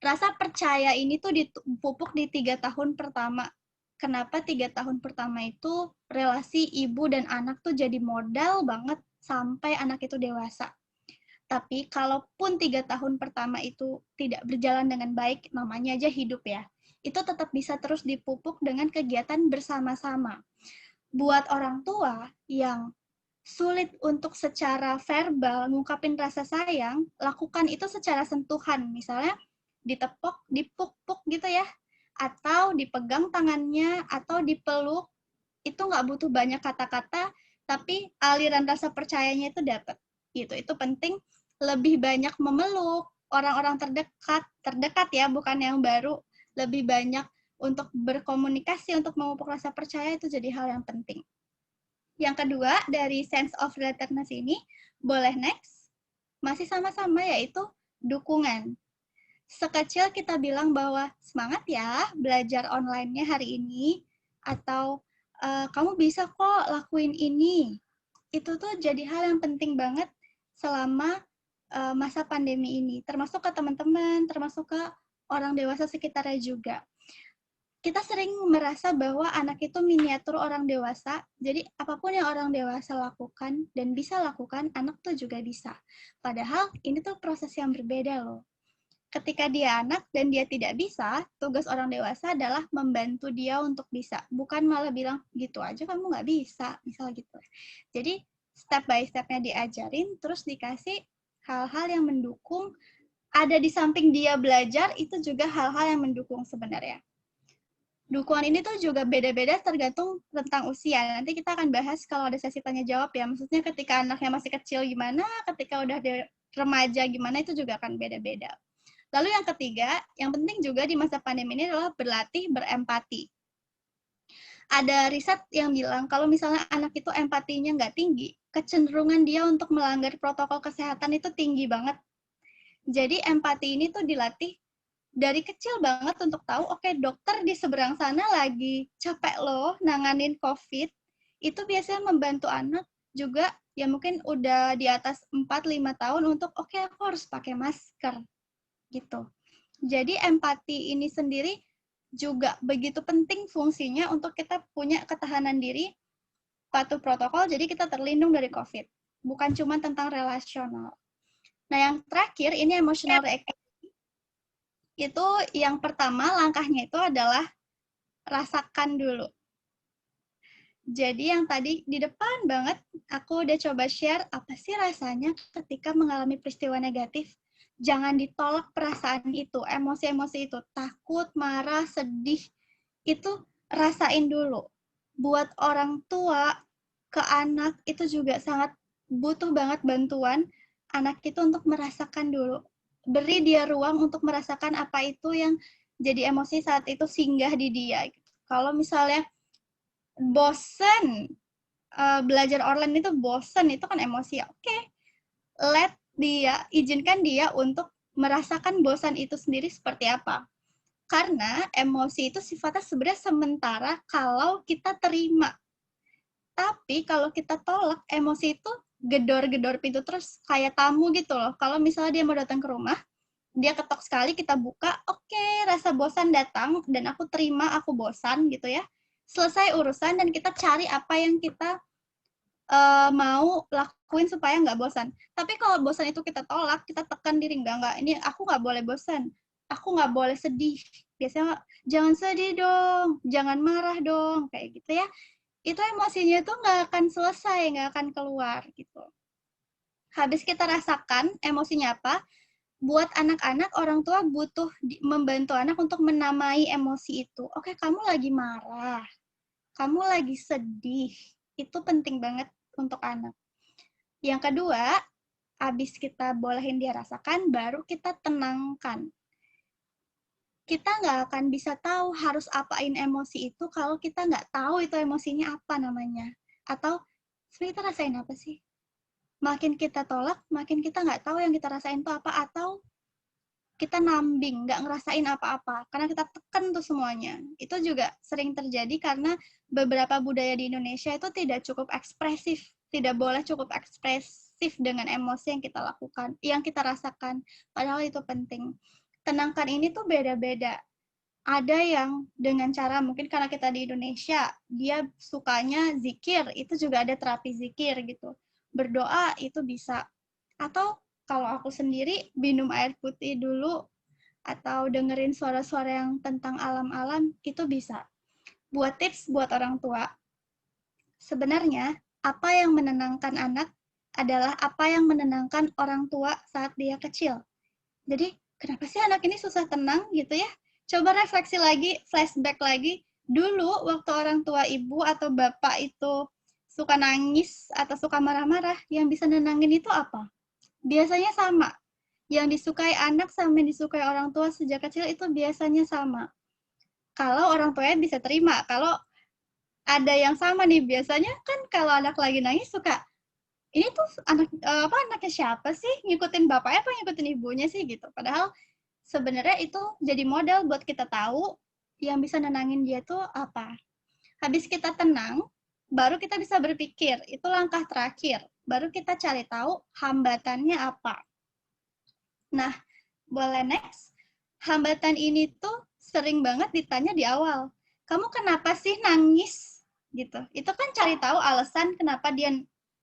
Speaker 2: Rasa percaya ini tuh dipupuk di 3 tahun pertama. Kenapa 3 tahun pertama itu relasi ibu dan anak tuh jadi modal banget sampai anak itu dewasa. Tapi kalaupun 3 tahun pertama itu tidak berjalan dengan baik, namanya aja hidup ya, itu tetap bisa terus dipupuk dengan kegiatan bersama-sama. Buat orang tua yang sulit untuk secara verbal ngungkapin rasa sayang, lakukan itu secara sentuhan. Misalnya ditepok, dipuk-puk gitu ya, atau dipegang tangannya, atau dipeluk. Itu nggak butuh banyak kata-kata, tapi aliran rasa percayanya itu dapat. Gitu, itu penting. Lebih banyak memeluk orang-orang terdekat ya, bukan yang baru. Lebih banyak untuk berkomunikasi, untuk memupuk rasa percaya, itu jadi hal yang penting. Yang kedua, dari sense of relatedness ini, boleh next, masih sama-sama yaitu dukungan. Sekecil kita bilang bahwa semangat ya belajar online-nya hari ini, atau kamu bisa kok lakuin ini. Itu tuh jadi hal yang penting banget selama masa pandemi ini, termasuk ke teman-teman, termasuk ke orang dewasa sekitarnya juga. Kita sering merasa bahwa anak itu miniatur orang dewasa, jadi apapun yang orang dewasa lakukan dan bisa lakukan, anak tuh juga bisa. Padahal ini tuh proses yang berbeda loh. Ketika dia anak dan dia tidak bisa, tugas orang dewasa adalah membantu dia untuk bisa. Bukan malah bilang, gitu aja kamu nggak bisa, misal gitu. Jadi, step by step-nya diajarin, terus dikasih hal-hal yang mendukung. Ada di samping dia belajar, itu juga hal-hal yang mendukung sebenarnya. Dukungan ini tuh juga beda-beda tergantung tentang usia. Nanti kita akan bahas kalau ada sesi tanya-jawab ya. Maksudnya ketika anaknya masih kecil gimana, ketika udah remaja gimana, itu juga akan beda-beda. Lalu yang ketiga, yang penting juga di masa pandemi ini adalah berlatih berempati. Ada riset yang bilang kalau misalnya anak itu empatinya nggak tinggi, kecenderungan dia untuk melanggar protokol kesehatan itu tinggi banget. Jadi empati ini tuh dilatih dari kecil banget untuk tahu, oke, dokter di seberang sana lagi capek loh nanganin COVID. Itu biasanya membantu anak juga yang mungkin udah di atas 4-5 tahun untuk, oke, aku harus pakai masker. Gitu. Jadi empati ini sendiri juga begitu penting fungsinya untuk kita punya ketahanan diri patuh protokol, jadi kita terlindung dari COVID. Bukan cuma tentang relasional. Nah, yang terakhir, ini emotional reactivity. Itu yang pertama, langkahnya itu adalah rasakan dulu. Jadi yang tadi di depan banget, aku udah coba share apa sih rasanya ketika mengalami peristiwa negatif. Jangan ditolak perasaan itu, emosi-emosi itu. Takut, marah, sedih, itu rasain dulu. Buat orang tua ke anak itu juga sangat butuh banget bantuan anak itu untuk merasakan dulu. Beri dia ruang untuk merasakan apa itu yang jadi emosi saat itu singgah di dia. Kalau misalnya bosen, belajar online itu bosen, itu kan emosi. Oke, let dia, izinkan dia untuk merasakan bosan itu sendiri seperti apa. Karena emosi itu sifatnya sebenarnya sementara kalau kita terima. Tapi kalau kita tolak, emosi itu gedor-gedor pintu terus, kayak tamu gitu loh. Kalau misalnya dia mau datang ke rumah, dia ketok sekali, kita buka, oke, rasa bosan datang, dan aku terima, aku bosan gitu ya. Selesai urusan, dan kita cari apa yang kita mau lakuin supaya nggak bosan. Tapi kalau bosan itu kita tolak, kita tekan diri, enggak, ini aku nggak boleh bosan, aku nggak boleh sedih. Biasanya, jangan sedih dong, jangan marah dong, kayak gitu ya. Itu emosinya itu nggak akan selesai, nggak akan keluar gitu. Habis kita rasakan emosinya apa, buat anak-anak, orang tua butuh membantu anak untuk menamai emosi itu. Oke, kamu lagi marah, kamu lagi sedih, itu penting banget untuk anak. Yang kedua, habis kita bolehin dia rasakan, baru kita tenangkan. Kita nggak akan bisa tahu harus apain emosi itu kalau kita nggak tahu itu emosinya apa namanya. Atau sebenarnya kita rasain apa sih? Makin kita tolak, makin kita nggak tahu yang kita rasain itu apa, atau kita nambing, nggak ngerasain apa-apa, karena kita tekan tuh semuanya. Itu juga sering terjadi karena beberapa budaya di Indonesia itu tidak cukup ekspresif, tidak boleh cukup ekspresif dengan emosi yang kita lakukan, yang kita rasakan, padahal itu penting. Tenangkan ini tuh beda-beda. Ada yang dengan cara, mungkin karena kita di Indonesia, dia sukanya zikir, itu juga ada terapi zikir gitu. Berdoa itu bisa. Atau kalau aku sendiri, minum air putih dulu, atau dengerin suara-suara yang tentang alam-alam, itu bisa. Buat tips buat orang tua, sebenarnya apa yang menenangkan anak adalah apa yang menenangkan orang tua saat dia kecil. Jadi, kenapa sih anak ini susah tenang gitu ya? Coba refleksi lagi, flashback lagi. Dulu waktu orang tua ibu atau bapak itu suka nangis atau suka marah-marah, yang bisa nenangin itu apa? Biasanya sama. Yang disukai anak sama yang disukai orang tua sejak kecil itu biasanya sama. Kalau orang tuanya bisa terima, kalau ada yang sama nih, biasanya kan kalau anak lagi nangis suka, ini tuh anaknya siapa sih, ngikutin bapaknya apa ngikutin ibunya sih gitu. Padahal sebenarnya itu jadi modal buat kita tahu yang bisa nenangin dia tuh apa. Habis kita tenang, baru kita bisa berpikir, itu langkah terakhir. Baru kita cari tahu hambatannya apa. Nah, boleh next. Hambatan ini tuh sering banget ditanya di awal. Kamu kenapa sih nangis? Gitu. Itu kan cari tahu alasan kenapa dia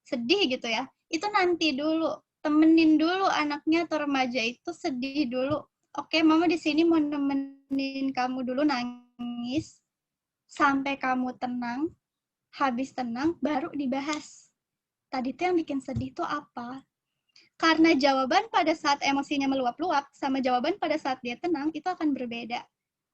Speaker 2: sedih gitu ya. Itu nanti dulu. Temenin dulu anaknya atau remaja itu sedih dulu. Oke, mama di sini mau nemenin kamu dulu nangis sampai kamu tenang. Habis tenang baru dibahas. Tadi tuh yang bikin sedih tuh apa? Karena jawaban pada saat emosinya meluap-luap sama jawaban pada saat dia tenang itu akan berbeda.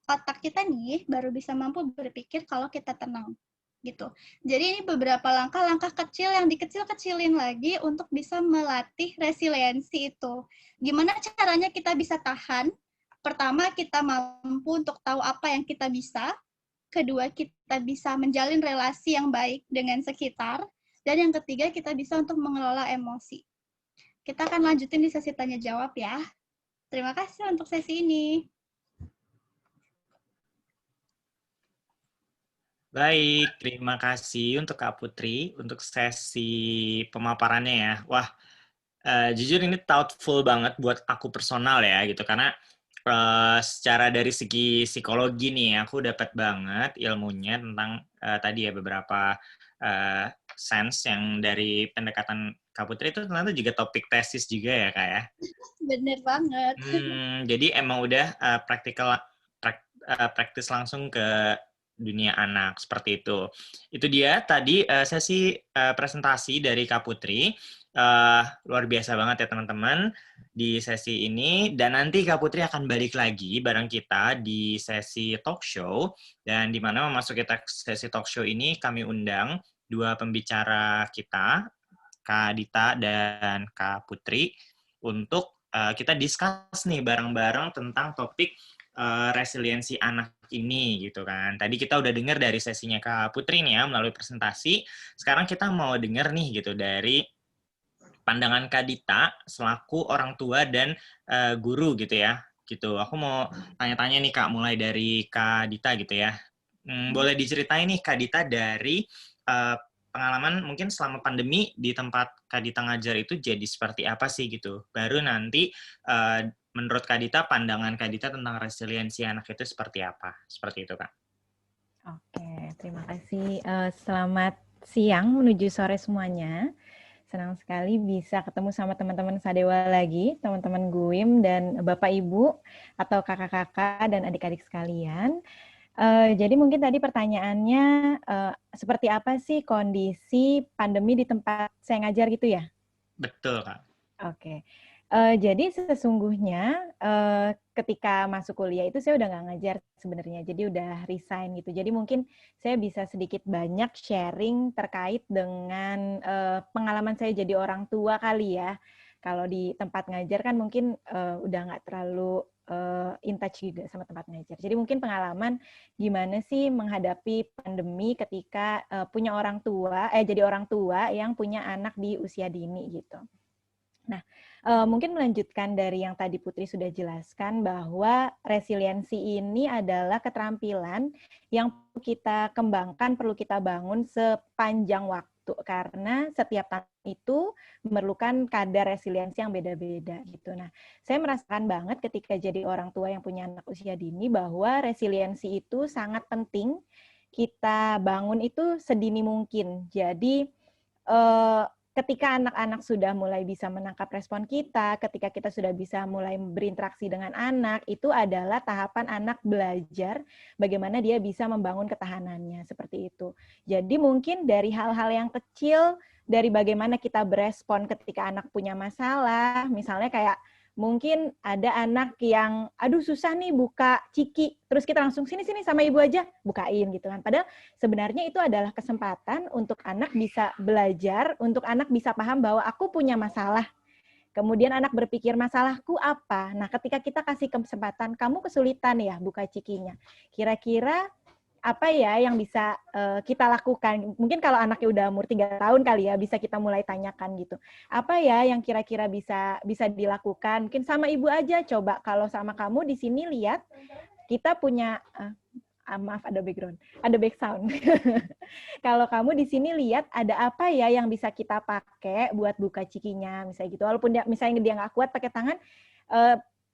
Speaker 2: Otak kita nih baru bisa mampu berpikir kalau kita tenang gitu. Jadi ini beberapa langkah-langkah kecil yang dikecil-kecilin lagi untuk bisa melatih resiliensi itu. Gimana caranya kita bisa tahan? Pertama, kita mampu untuk tahu apa yang kita bisa. Kedua, kita bisa menjalin relasi yang baik dengan sekitar. Dan yang ketiga, kita bisa untuk mengelola emosi. Kita akan lanjutin di sesi tanya jawab ya. Terima kasih untuk sesi ini.
Speaker 1: Baik, terima kasih untuk Kak Putri untuk sesi pemaparannya ya. Wah, jujur ini thoughtful banget buat aku personal ya gitu, karena secara dari segi psikologi nih aku dapat banget ilmunya tentang tadi ya beberapa sense yang dari pendekatan Kak Putri itu ternyata juga topik tesis juga ya Kak ya.
Speaker 2: Bener banget.
Speaker 1: Jadi emang udah praktis langsung ke dunia anak seperti itu. Itu dia tadi sesi presentasi dari Kak Putri. Luar biasa banget ya teman-teman di sesi ini. Dan nanti Kak Putri akan balik lagi bareng kita di sesi talk show. Dan di mana memasuki sesi talk show ini kami undang dua pembicara kita, Kak Dita dan Kak Putri, untuk kita discuss nih bareng-bareng tentang topik resiliensi anak ini gitu kan. Tadi kita udah dengar dari sesinya Kak Putri nih ya melalui presentasi. Sekarang kita mau dengar nih gitu dari pandangan Kak Dita selaku orang tua dan guru gitu ya. Gitu. Aku mau tanya-tanya nih Kak, mulai dari Kak Dita gitu ya. Boleh diceritain nih Kak Dita dari pengalaman mungkin selama pandemi di tempat Kak Dita ngajar itu jadi seperti apa sih gitu. Baru nanti menurut Kak Dita, pandangan Kak Dita tentang resiliensi anak itu seperti apa? Seperti itu Kak.
Speaker 3: Oke, terima kasih. Selamat siang menuju sore semuanya. Senang sekali bisa ketemu sama teman-teman Sadewa lagi, teman-teman GUIM dan Bapak Ibu atau kakak-kakak dan adik-adik sekalian. Jadi mungkin tadi pertanyaannya seperti apa sih kondisi pandemi di tempat saya ngajar gitu ya?
Speaker 1: Betul Kak.
Speaker 3: Oke. Jadi sesungguhnya ketika masuk kuliah itu saya udah nggak ngajar sebenarnya, jadi udah resign gitu. Jadi mungkin saya bisa sedikit banyak sharing terkait dengan pengalaman saya jadi orang tua kali ya. Kalau di tempat ngajar kan mungkin udah nggak terlalu in touch juga sama tempat ngajar. Jadi mungkin pengalaman gimana sih menghadapi pandemi ketika punya orang tua, jadi orang tua yang punya anak di usia dini gitu. Nah, mungkin melanjutkan dari yang tadi Putri sudah jelaskan bahwa resiliensi ini adalah keterampilan yang perlu kita kembangkan, perlu kita bangun sepanjang waktu karena setiap tahun itu memerlukan kadar resiliensi yang beda-beda gitu. Nah, saya merasakan banget ketika jadi orang tua yang punya anak usia dini bahwa resiliensi itu sangat penting kita bangun itu sedini mungkin. Jadi ketika anak-anak sudah mulai bisa menangkap respon kita, ketika kita sudah bisa mulai berinteraksi dengan anak, itu adalah tahapan anak belajar bagaimana dia bisa membangun ketahanannya, seperti itu. Jadi mungkin dari hal-hal yang kecil, dari bagaimana kita berespon ketika anak punya masalah, misalnya kayak mungkin ada anak yang, aduh susah nih buka ciki, terus kita langsung sini-sini sama ibu aja, bukain gitu kan. Padahal sebenarnya itu adalah kesempatan untuk anak bisa belajar, untuk anak bisa paham bahwa aku punya masalah. Kemudian anak berpikir, masalahku apa? Nah, ketika kita kasih kesempatan, kamu kesulitan ya buka cikinya. Kira-kira apa ya yang bisa kita lakukan? Mungkin kalau anaknya udah umur 3 tahun kali ya, bisa kita mulai tanyakan gitu. Apa ya yang kira-kira bisa dilakukan? Mungkin sama ibu aja, coba kalau sama kamu di sini lihat, kita punya, maaf ada background, ada back sound. Kalau kamu di sini lihat ada apa ya yang bisa kita pakai buat buka cikinya, misalnya gitu. Walaupun misalnya dia nggak kuat pakai tangan,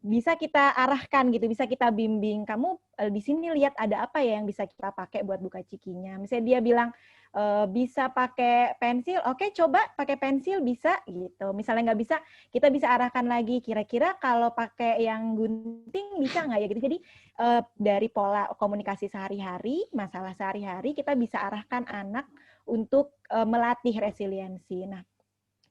Speaker 3: bisa kita arahkan gitu, bisa kita bimbing. Kamu di sini lihat ada apa ya yang bisa kita pakai buat buka cikinya. Misalnya dia bilang bisa pakai pensil, oke coba pakai pensil bisa gitu. Misalnya nggak bisa, kita bisa arahkan lagi. Kira-kira kalau pakai yang gunting bisa nggak ya gitu. Jadi dari pola komunikasi sehari-hari, masalah sehari-hari, kita bisa arahkan anak untuk melatih resiliensi. Nah,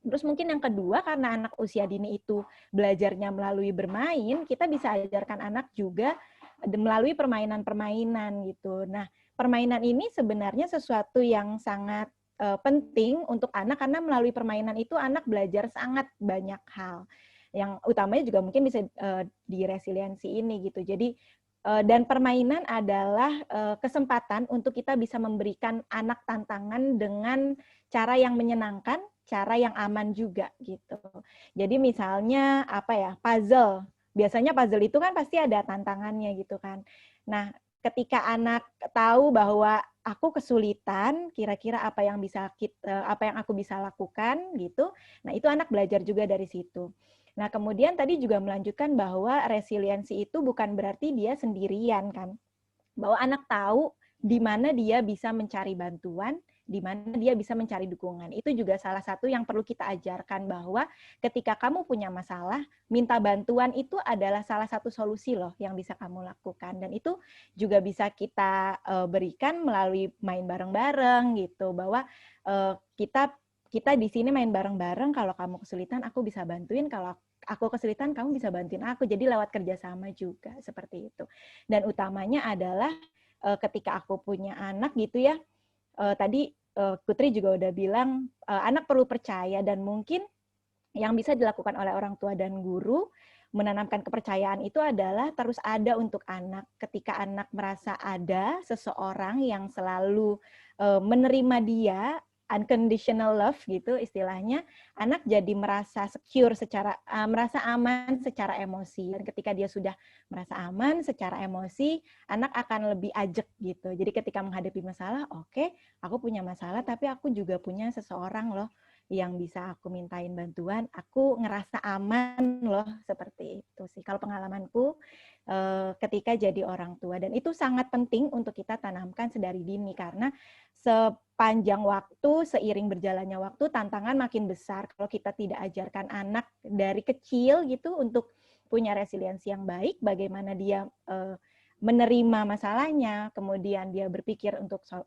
Speaker 3: terus mungkin yang kedua, karena anak usia dini itu belajarnya melalui bermain, kita bisa ajarkan anak juga melalui permainan-permainan gitu. Nah, permainan ini sebenarnya sesuatu yang sangat penting untuk anak, karena melalui permainan itu anak belajar sangat banyak hal. Yang utamanya juga mungkin bisa di resiliensi ini gitu. Jadi, dan permainan adalah kesempatan untuk kita bisa memberikan anak tantangan dengan cara yang menyenangkan, cara yang aman juga gitu. Jadi misalnya apa ya, puzzle. Biasanya puzzle itu kan pasti ada tantangannya gitu kan. Nah, ketika anak tahu bahwa aku kesulitan, kira-kira apa yang aku bisa lakukan gitu. Nah, itu anak belajar juga dari situ. Nah, kemudian tadi juga melanjutkan bahwa resiliensi itu bukan berarti dia sendirian kan. Bahwa anak tahu di mana dia bisa mencari bantuan, di mana dia bisa mencari dukungan. Itu juga salah satu yang perlu kita ajarkan, bahwa ketika kamu punya masalah, minta bantuan itu adalah salah satu solusi loh yang bisa kamu lakukan. Dan itu juga bisa kita berikan melalui main bareng-bareng gitu, bahwa kita di sini main bareng-bareng, kalau kamu kesulitan aku bisa bantuin, kalau aku kesulitan kamu bisa bantuin aku. Jadi lewat kerjasama juga seperti itu. Dan utamanya adalah ketika aku punya anak gitu ya, tadi Putri juga udah bilang anak perlu percaya, dan mungkin yang bisa dilakukan oleh orang tua dan guru menanamkan kepercayaan itu adalah terus ada untuk anak. Ketika anak merasa ada seseorang yang selalu menerima dia, unconditional love gitu istilahnya, anak jadi merasa secure merasa aman secara emosi. Dan ketika dia sudah merasa aman secara emosi, anak akan lebih ajak gitu. Jadi ketika menghadapi masalah, oke, aku punya masalah tapi aku juga punya seseorang loh yang bisa aku mintain bantuan, aku ngerasa aman loh, seperti itu sih. Kalau pengalamanku ketika jadi orang tua, dan itu sangat penting untuk kita tanamkan sedari dini, karena sepanjang waktu, seiring berjalannya waktu, tantangan makin besar kalau kita tidak ajarkan anak dari kecil gitu untuk punya resiliensi yang baik, bagaimana dia menerima masalahnya, kemudian dia berpikir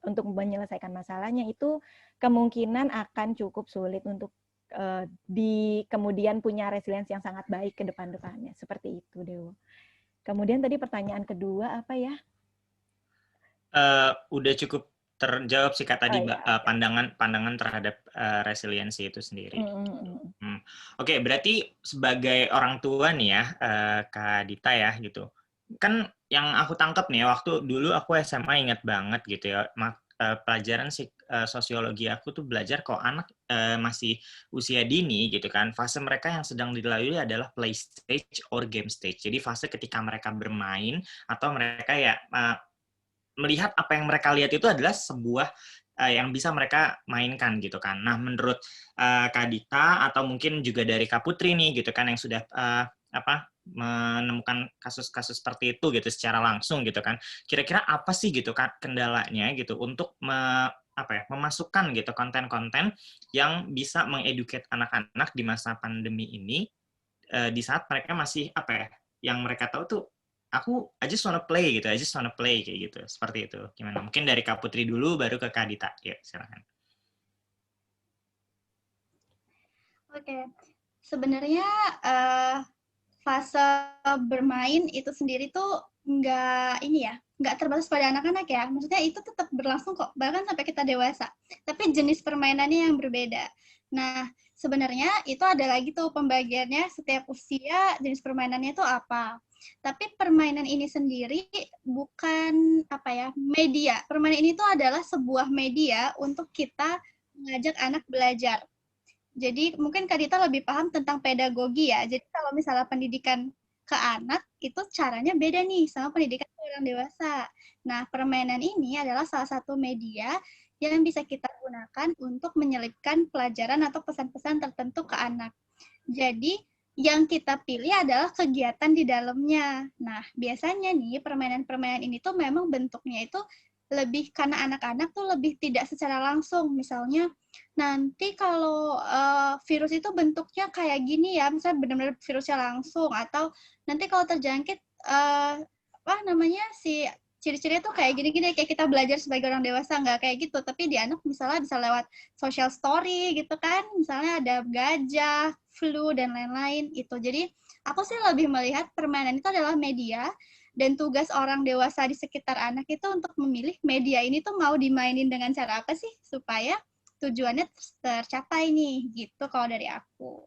Speaker 3: untuk menyelesaikan masalahnya, itu kemungkinan akan cukup sulit untuk di kemudian punya resiliensi yang sangat baik ke depan-depannya. Seperti itu, Dewo. Kemudian tadi pertanyaan kedua apa ya?
Speaker 1: Udah cukup terjawab sih Kak tadi,
Speaker 3: Okay.
Speaker 1: pandangan terhadap resiliensi itu sendiri. Oke, berarti sebagai orang tua nih ya, Kak Dita ya gitu. Kan yang aku tangkap nih, waktu dulu aku SMA ingat banget gitu ya, pelajaran sosiologi aku tuh belajar kok anak masih usia dini gitu kan, fase mereka yang sedang dilalui adalah play stage or game stage. Jadi fase ketika mereka bermain atau mereka ya melihat apa yang mereka lihat itu adalah sebuah yang bisa mereka mainkan gitu kan. Nah, menurut Kak Dita atau mungkin juga dari Kak Putri nih gitu kan yang sudah menemukan kasus-kasus seperti itu gitu secara langsung gitu kan. Kira-kira apa sih gitu kan kendalanya gitu untuk memasukkan gitu konten-konten yang bisa mengeduket anak-anak di masa pandemi ini di saat mereka masih yang mereka tahu tuh aku I just wanna play gitu, I just wanna play kayak gitu. Seperti itu. Gimana? Mungkin dari Kak Putri dulu baru ke Kak Dita. Ya, silakan.
Speaker 2: Oke. Sebenarnya fase bermain itu sendiri tuh nggak terbatas pada anak-anak ya. Maksudnya itu tetap berlangsung kok, bahkan sampai kita dewasa. Tapi jenis permainannya yang berbeda. Nah, sebenarnya itu ada lagi tuh pembagiannya setiap usia jenis permainannya itu apa. Tapi permainan ini sendiri bukan media. Permainan ini tuh adalah sebuah media untuk kita mengajak anak belajar. Jadi mungkin Kak Dita lebih paham tentang pedagogi ya. Jadi kalau misalnya pendidikan ke anak, itu caranya beda nih sama pendidikan ke orang dewasa. Nah, permainan ini adalah salah satu media yang bisa kita gunakan untuk menyelipkan pelajaran atau pesan-pesan tertentu ke anak. Jadi, yang kita pilih adalah kegiatan di dalamnya. Nah, biasanya nih permainan-permainan ini tuh memang bentuknya itu lebih karena anak-anak tuh lebih tidak secara langsung. Misalnya, nanti kalau virus itu bentuknya kayak gini ya, misalnya benar-benar virusnya langsung, atau nanti kalau terjangkit si ciri-cirinya tuh kayak gini-gini, kayak kita belajar sebagai orang dewasa, nggak kayak gitu. Tapi di anak misalnya bisa lewat social story gitu kan, misalnya ada gajah, flu, dan lain-lain itu. Jadi aku sih lebih melihat permainan itu adalah media, dan tugas orang dewasa di sekitar anak itu untuk memilih media ini tuh mau dimainin dengan cara apa sih supaya tujuannya tercapai nih, gitu kalau dari aku.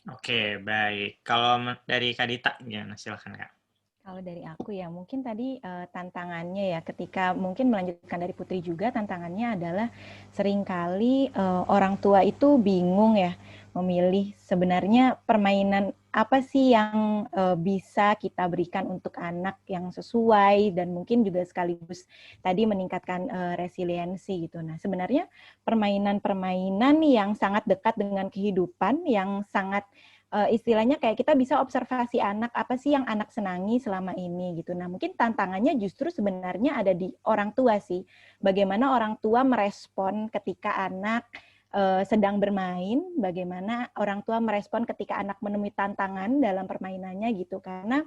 Speaker 1: Oke, baik. Kalau dari Kak Dita, gimana? Silakan Kak.
Speaker 3: Kalau dari aku ya, mungkin tadi tantangannya ya, ketika mungkin melanjutkan dari Putri juga, tantangannya adalah seringkali orang tua itu bingung ya, memilih sebenarnya permainan apa sih yang bisa kita berikan untuk anak yang sesuai, dan mungkin juga sekaligus tadi meningkatkan resiliensi gitu. Nah, sebenarnya permainan-permainan yang sangat dekat dengan kehidupan, yang sangat istilahnya kayak kita bisa observasi anak, apa sih yang anak senangi selama ini gitu. Nah, mungkin tantangannya justru sebenarnya ada di orang tua sih. Bagaimana orang tua merespon ketika anak sedang bermain, bagaimana orang tua merespon ketika anak menemui tantangan dalam permainannya gitu. Karena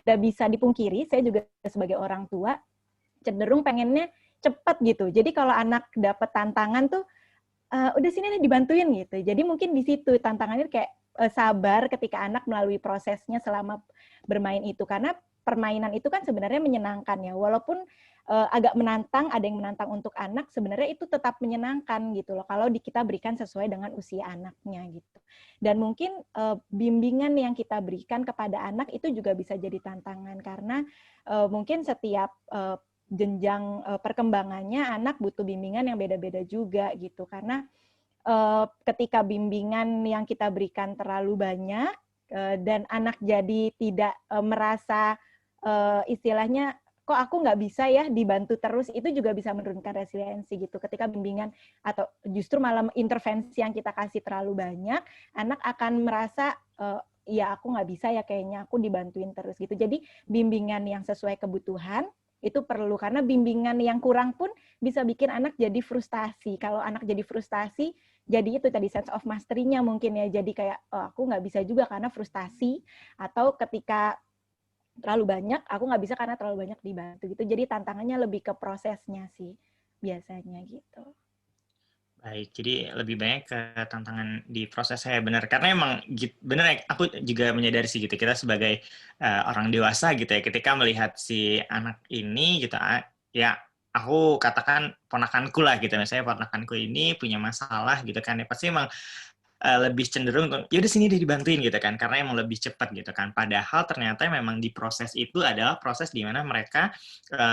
Speaker 3: tidak bisa dipungkiri, saya juga sebagai orang tua cenderung pengennya cepat gitu. Jadi kalau anak dapat tantangan tuh, udah sini nih dibantuin gitu. Jadi mungkin di situ tantangannya kayak sabar ketika anak melalui prosesnya selama bermain itu. Karena permainan itu kan sebenarnya menyenangkan ya. Walaupun agak menantang, ada yang menantang untuk anak, sebenarnya itu tetap menyenangkan gitu loh. Kalau kita berikan sesuai dengan usia anaknya gitu. Dan mungkin bimbingan yang kita berikan kepada anak itu juga bisa jadi tantangan. Karena mungkin setiap jenjang perkembangannya anak butuh bimbingan yang beda-beda juga gitu. Karena ketika bimbingan yang kita berikan terlalu banyak dan anak jadi tidak merasa istilahnya kok aku nggak bisa ya dibantu terus, itu juga bisa menurunkan resiliensi gitu. Ketika bimbingan atau justru malah intervensi yang kita kasih terlalu banyak, anak akan merasa ya aku nggak bisa ya kayaknya aku dibantuin terus gitu. Jadi bimbingan yang sesuai kebutuhan itu perlu, karena bimbingan yang kurang pun bisa bikin anak jadi frustasi. Kalau anak jadi frustasi, jadi itu tadi sense of mastery-nya mungkin ya, jadi kayak oh, aku nggak bisa juga karena frustasi, atau ketika terlalu banyak, aku nggak bisa karena terlalu banyak dibantu gitu. Jadi tantangannya lebih ke prosesnya sih biasanya gitu.
Speaker 1: Baik, jadi lebih banyak ke tantangan di proses saya, benar. Karena emang benar ya, aku juga menyadari sih gitu, kita sebagai orang dewasa gitu ya, ketika melihat si anak ini gitu, ya aku katakan ponakanku lah gitu, misalnya ponakanku ini punya masalah gitu kan, ya pasti emang lebih cenderung ya udah sini deh dibantuin gitu kan, karena emang lebih cepat gitu kan. Padahal ternyata memang di proses itu adalah proses di mana mereka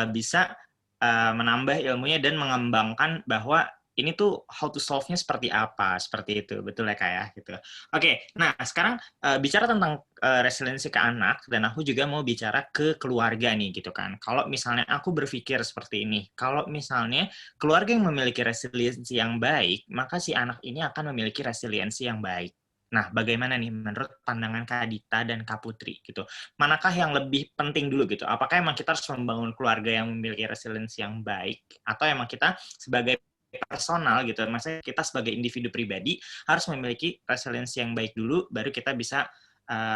Speaker 1: bisa menambah ilmunya dan mengembangkan bahwa ini tuh how to solve-nya seperti apa, seperti itu, betul ya Kak ya, gitu. Oke, nah sekarang bicara tentang resiliensi ke anak, dan aku juga mau bicara ke keluarga nih, gitu kan. Kalau misalnya aku berpikir seperti ini, kalau misalnya keluarga yang memiliki resiliensi yang baik, maka si anak ini akan memiliki resiliensi yang baik. Nah, bagaimana nih menurut pandangan Kak Dita dan Kak Putri gitu? Manakah yang lebih penting dulu gitu? Apakah emang kita harus membangun keluarga yang memiliki resiliensi yang baik, atau emang kita sebagai personal gitu, maksudnya kita sebagai individu pribadi harus memiliki resiliensi yang baik dulu, baru kita bisa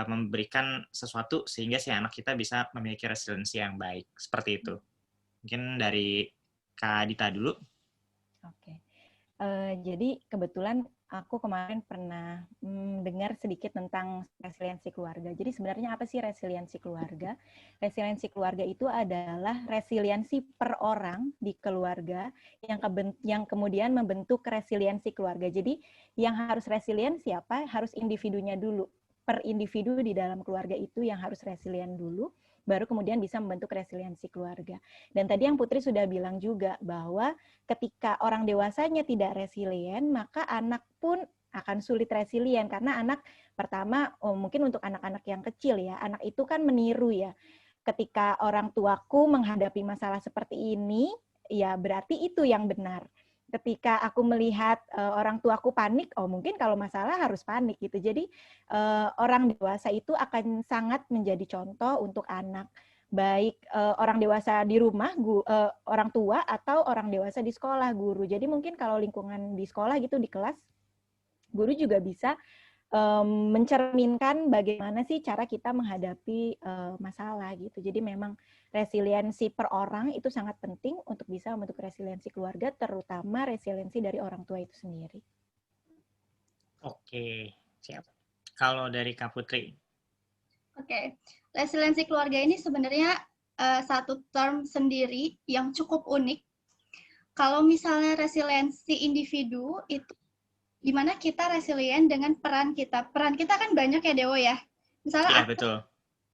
Speaker 1: memberikan sesuatu sehingga si anak kita bisa memiliki resiliensi yang baik, seperti itu. Mungkin dari Kak Dita dulu.
Speaker 3: Oke. Jadi kebetulan aku kemarin pernah dengar sedikit tentang resiliensi keluarga. Jadi sebenarnya apa sih resiliensi keluarga? Resiliensi keluarga itu adalah resiliensi per orang di keluarga yang kemudian membentuk resiliensi keluarga. Jadi yang harus resilient siapa? Harus individunya dulu. Per individu di dalam keluarga itu yang harus resilient dulu, baru kemudian bisa membentuk resiliensi keluarga. Dan tadi yang Putri sudah bilang juga bahwa ketika orang dewasanya tidak resilient, maka anak pun akan sulit resilient. Karena anak, pertama, mungkin untuk anak-anak yang kecil ya, anak itu kan meniru ya. Ketika orang tuaku menghadapi masalah seperti ini, ya berarti itu yang benar. Ketika aku melihat orang tuaku panik, oh mungkin kalau masalah harus panik gitu. Jadi orang dewasa itu akan sangat menjadi contoh untuk anak. Baik orang dewasa di rumah, orang tua, atau orang dewasa di sekolah, guru. Jadi mungkin kalau lingkungan di sekolah gitu, di kelas, guru juga bisa mencerminkan bagaimana sih cara kita menghadapi masalah gitu. Jadi memang resiliensi per orang itu sangat penting untuk bisa membentuk resiliensi keluarga, terutama resiliensi dari orang tua itu sendiri.
Speaker 1: Oke, siap. Kalau dari Kak Putri?
Speaker 2: Oke, resiliensi keluarga ini sebenarnya satu term sendiri yang cukup unik. Kalau misalnya resiliensi individu itu di mana kita resilient dengan peran kita. Peran kita kan banyak ya, Dewo ya. Misalnya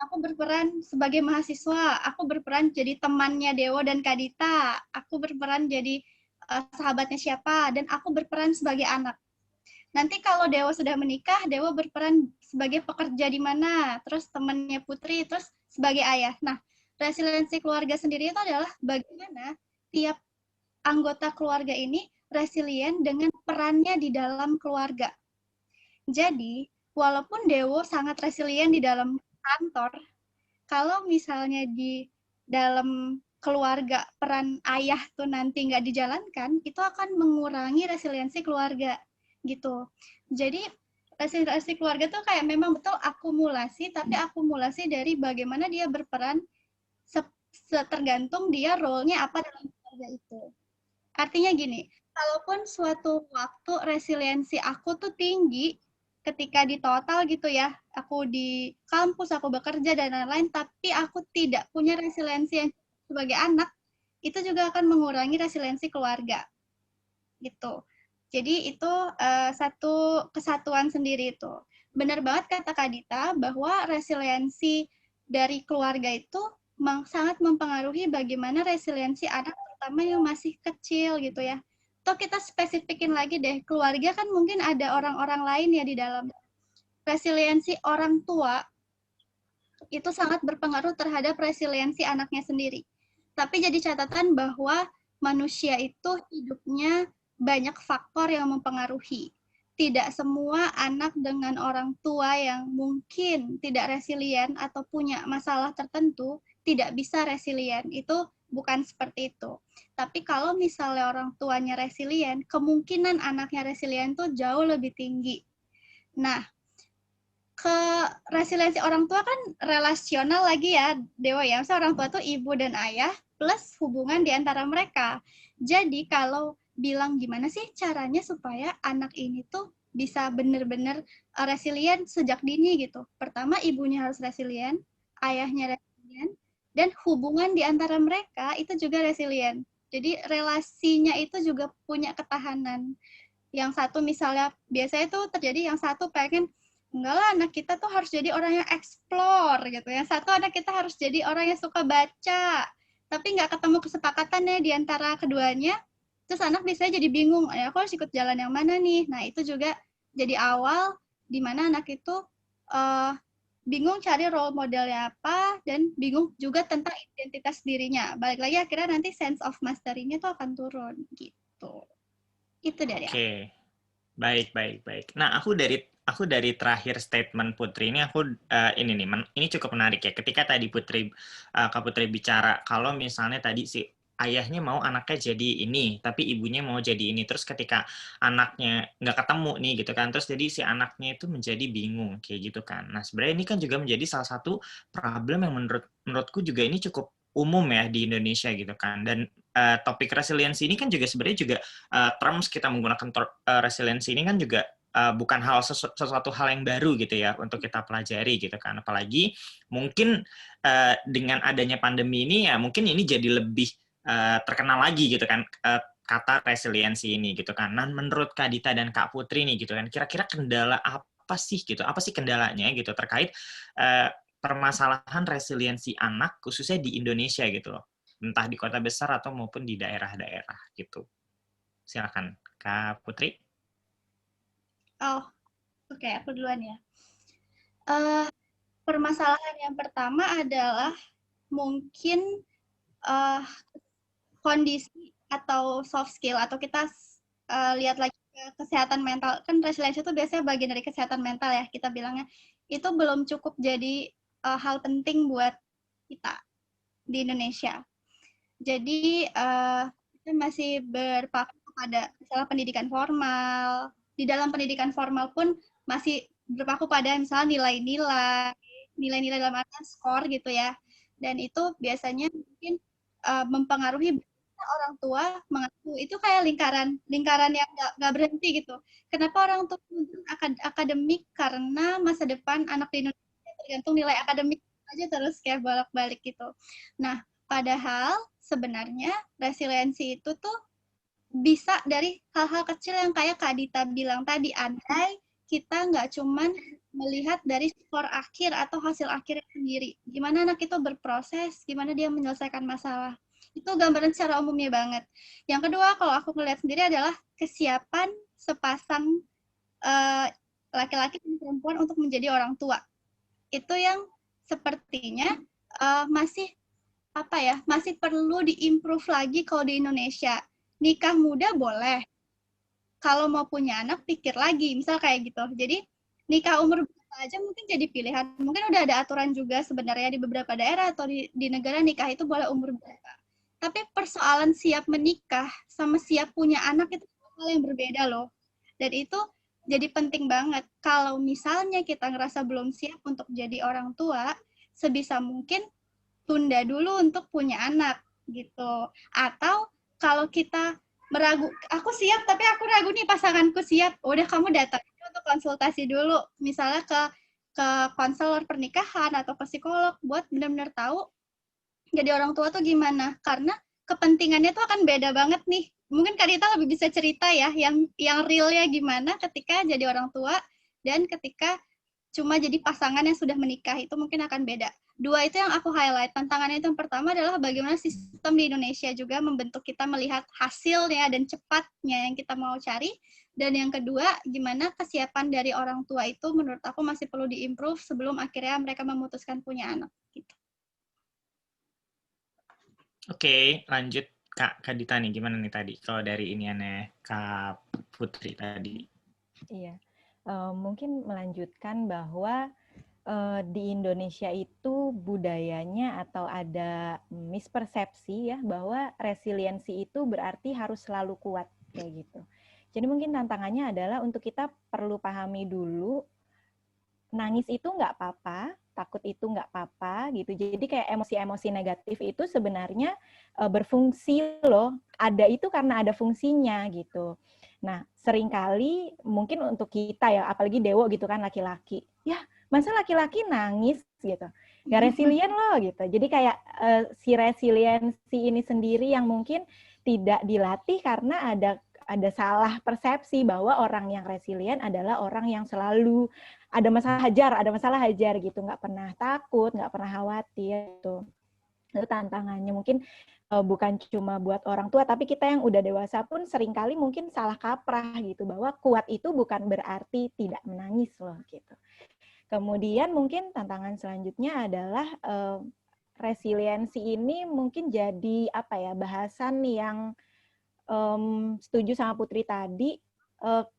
Speaker 2: aku berperan sebagai mahasiswa, aku berperan jadi temannya Dewo dan Kak Dita, aku berperan jadi sahabatnya siapa, dan aku berperan sebagai anak. Nanti kalau Dewo sudah menikah, Dewo berperan sebagai pekerja di mana, terus temannya Putri, terus sebagai ayah. Nah, resiliensi keluarga sendiri itu adalah bagaimana tiap anggota keluarga ini resilient dengan perannya di dalam keluarga. Jadi, walaupun Dewo sangat resilient di dalam kantor, kalau misalnya di dalam keluarga peran ayah tuh nanti nggak dijalankan, itu akan mengurangi resiliensi keluarga gitu. Jadi resiliensi keluarga tuh kayak memang betul akumulasi, tapi akumulasi dari bagaimana dia berperan tergantung dia role-nya apa dalam keluarga itu. Artinya gini, kalaupun suatu waktu resiliensi aku tuh tinggi, ketika di total gitu ya, aku di kampus, aku bekerja, dan lain-lain, tapi aku tidak punya resiliensi yang sebagai anak, itu juga akan mengurangi resiliensi keluarga. Gitu. Jadi itu satu kesatuan sendiri itu. Benar banget kata Kak Dita, bahwa resiliensi dari keluarga itu sangat mempengaruhi bagaimana resiliensi anak, terutama yang masih kecil gitu ya. Atau kita spesifikin lagi deh, keluarga kan mungkin ada orang-orang lain ya di dalam. Resiliensi orang tua itu sangat berpengaruh terhadap resiliensi anaknya sendiri. Tapi jadi catatan bahwa manusia itu hidupnya banyak faktor yang mempengaruhi. Tidak semua anak dengan orang tua yang mungkin tidak resilient atau punya masalah tertentu tidak bisa resilient. Itu bukan seperti itu. Tapi kalau misalnya orang tuanya resilient, kemungkinan anaknya resilient itu jauh lebih tinggi. Nah, ke resiliensi orang tua kan relasional lagi ya, Dewa ya. Misalnya orang tua tuh ibu dan ayah plus hubungan di antara mereka. Jadi kalau bilang gimana sih caranya supaya anak ini tuh bisa benar-benar resilient sejak dini gitu. Pertama, ibunya harus resilient, ayahnya resilient, dan hubungan di antara mereka itu juga resilient. Jadi relasinya itu juga punya ketahanan. Yang satu misalnya, biasanya tuh terjadi yang satu pengen, enggak lah anak kita tuh harus jadi orang yang explore gitu. Yang satu anak kita harus jadi orang yang suka baca. Tapi nggak ketemu kesepakatannya di antara keduanya, terus anak biasanya jadi bingung, ya aku harus ikut jalan yang mana nih? Nah itu juga jadi awal di mana anak itu bingung cari role modelnya apa, dan bingung juga tentang identitas dirinya. Balik lagi akhirnya nanti sense of mastery-nya tuh akan turun gitu. Itu dari aku.
Speaker 1: Oke. Baik. Nah, aku dari terakhir statement Putri ini ini nih, ini cukup menarik ya. Ketika tadi Kak Putri bicara kalau misalnya tadi si ayahnya mau anaknya jadi ini, tapi ibunya mau jadi ini. Terus ketika anaknya nggak ketemu nih gitu kan, terus jadi si anaknya itu menjadi bingung kayak gitu kan. Nah, sebenarnya ini kan juga menjadi salah satu problem yang menurutku juga ini cukup umum ya di Indonesia gitu kan. Dan topik resiliensi ini kan juga sebenarnya juga terms kita menggunakan resiliensi ini kan juga bukan sesuatu hal yang baru gitu ya untuk kita pelajari gitu kan. Apalagi mungkin dengan adanya pandemi ini ya mungkin ini jadi lebih terkenal lagi gitu kan kata resiliensi ini gitu kan. Nah, menurut Kak Dita dan Kak Putri nih gitu kan, kira-kira kendala apa sih gitu? Apa sih kendalanya gitu terkait permasalahan resiliensi anak khususnya di Indonesia gitu loh. Entah di kota besar atau maupun di daerah-daerah gitu. Silakan, Kak Putri.
Speaker 2: Oh, oke, aku duluan ya. Permasalahan yang pertama adalah mungkin kondisi atau soft skill, atau kita lihat lagi ke kesehatan mental. Kan resiliensi itu biasanya bagian dari kesehatan mental ya, kita bilangnya. Itu belum cukup jadi hal penting buat kita di Indonesia. Jadi kita masih berpaku pada misalnya pendidikan formal. Di dalam pendidikan formal pun masih berpaku pada misalnya nilai-nilai dalam artian skor gitu ya. Dan itu biasanya mungkin mempengaruhi orang tua mengaku. Itu kayak lingkaran yang nggak berhenti gitu. Kenapa orang tua menuntut akademik? Karena masa depan anak di Indonesia tergantung nilai akademik aja, terus kayak bolak-balik gitu. Nah, padahal sebenarnya resiliensi itu tuh bisa dari hal-hal kecil yang kayak Kak Dita bilang tadi, andai kita nggak cuman melihat dari skor akhir atau hasil akhirnya sendiri. Gimana anak itu berproses, gimana dia menyelesaikan masalah. Itu gambaran secara umumnya banget. Yang kedua, kalau aku melihat sendiri adalah kesiapan sepasang laki-laki dan perempuan untuk menjadi orang tua. Itu yang sepertinya masih perlu diimprove lagi kalau di Indonesia. Nikah muda boleh. Kalau mau punya anak, pikir lagi. Misal kayak gitu. Jadi, nikah umur berapa aja mungkin jadi pilihan. Mungkin udah ada aturan juga sebenarnya di beberapa daerah atau di negara nikah itu boleh umur berapa. Tapi persoalan siap menikah sama siap punya anak itu hal yang berbeda loh. Dan itu jadi penting banget. Kalau misalnya kita ngerasa belum siap untuk jadi orang tua, sebisa mungkin tunda dulu untuk punya anak gitu. Atau kalau kita aku siap tapi aku ragu nih pasanganku siap, udah kamu datang untuk konsultasi dulu, misalnya ke konselor pernikahan atau ke psikolog buat benar-benar tahu jadi orang tua tuh gimana, karena kepentingannya tuh akan beda banget nih. Mungkin Kak Dita lebih bisa cerita ya yang realnya gimana ketika jadi orang tua dan ketika cuma jadi pasangan yang sudah menikah, itu mungkin akan beda. Dua itu yang aku highlight. Tantangannya itu yang pertama adalah bagaimana sistem di Indonesia juga membentuk kita melihat hasilnya dan cepatnya yang kita mau cari. Dan yang kedua, gimana kesiapan dari orang tua itu menurut aku masih perlu diimprove sebelum akhirnya mereka memutuskan punya anak. Gitu.
Speaker 1: Oke, lanjut Kak Dita nih, gimana nih tadi? Kalau dari ini aneh Kak Putri tadi.
Speaker 3: Iya, mungkin melanjutkan bahwa di Indonesia itu budayanya atau ada mispersepsi ya bahwa resiliensi itu berarti harus selalu kuat kayak gitu. Jadi mungkin tantangannya adalah untuk kita perlu pahami dulu nangis itu nggak apa-apa, takut itu nggak apa-apa gitu. Jadi kayak emosi-emosi negatif itu sebenarnya berfungsi loh. Ada itu karena ada fungsinya gitu. Nah, seringkali mungkin untuk kita ya, apalagi Dewo gitu kan laki-laki. Ya, masa laki-laki nangis gitu. Gak resilient loh gitu. Jadi kayak si resiliensi ini sendiri yang mungkin tidak dilatih karena ada salah persepsi bahwa orang yang resilient adalah orang yang selalu ada masalah hajar gitu, nggak pernah takut, nggak pernah khawatir gitu. Itu tantangannya mungkin bukan cuma buat orang tua, tapi kita yang udah dewasa pun seringkali mungkin salah kaprah gitu, bahwa kuat itu bukan berarti tidak menangis loh gitu. Kemudian mungkin tantangan selanjutnya adalah resiliensi ini mungkin jadi apa ya, bahasan yang setuju sama Putri tadi,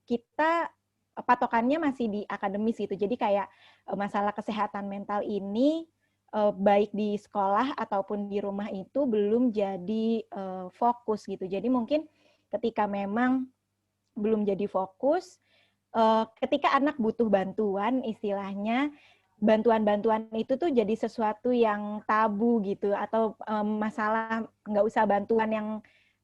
Speaker 3: kita patokannya masih di akademis gitu. Jadi kayak masalah kesehatan mental ini baik di sekolah ataupun di rumah itu belum jadi fokus gitu. Jadi mungkin ketika memang belum jadi fokus, ketika anak butuh bantuan, istilahnya bantuan-bantuan itu tuh jadi sesuatu yang tabu gitu, atau masalah nggak usah bantuan yang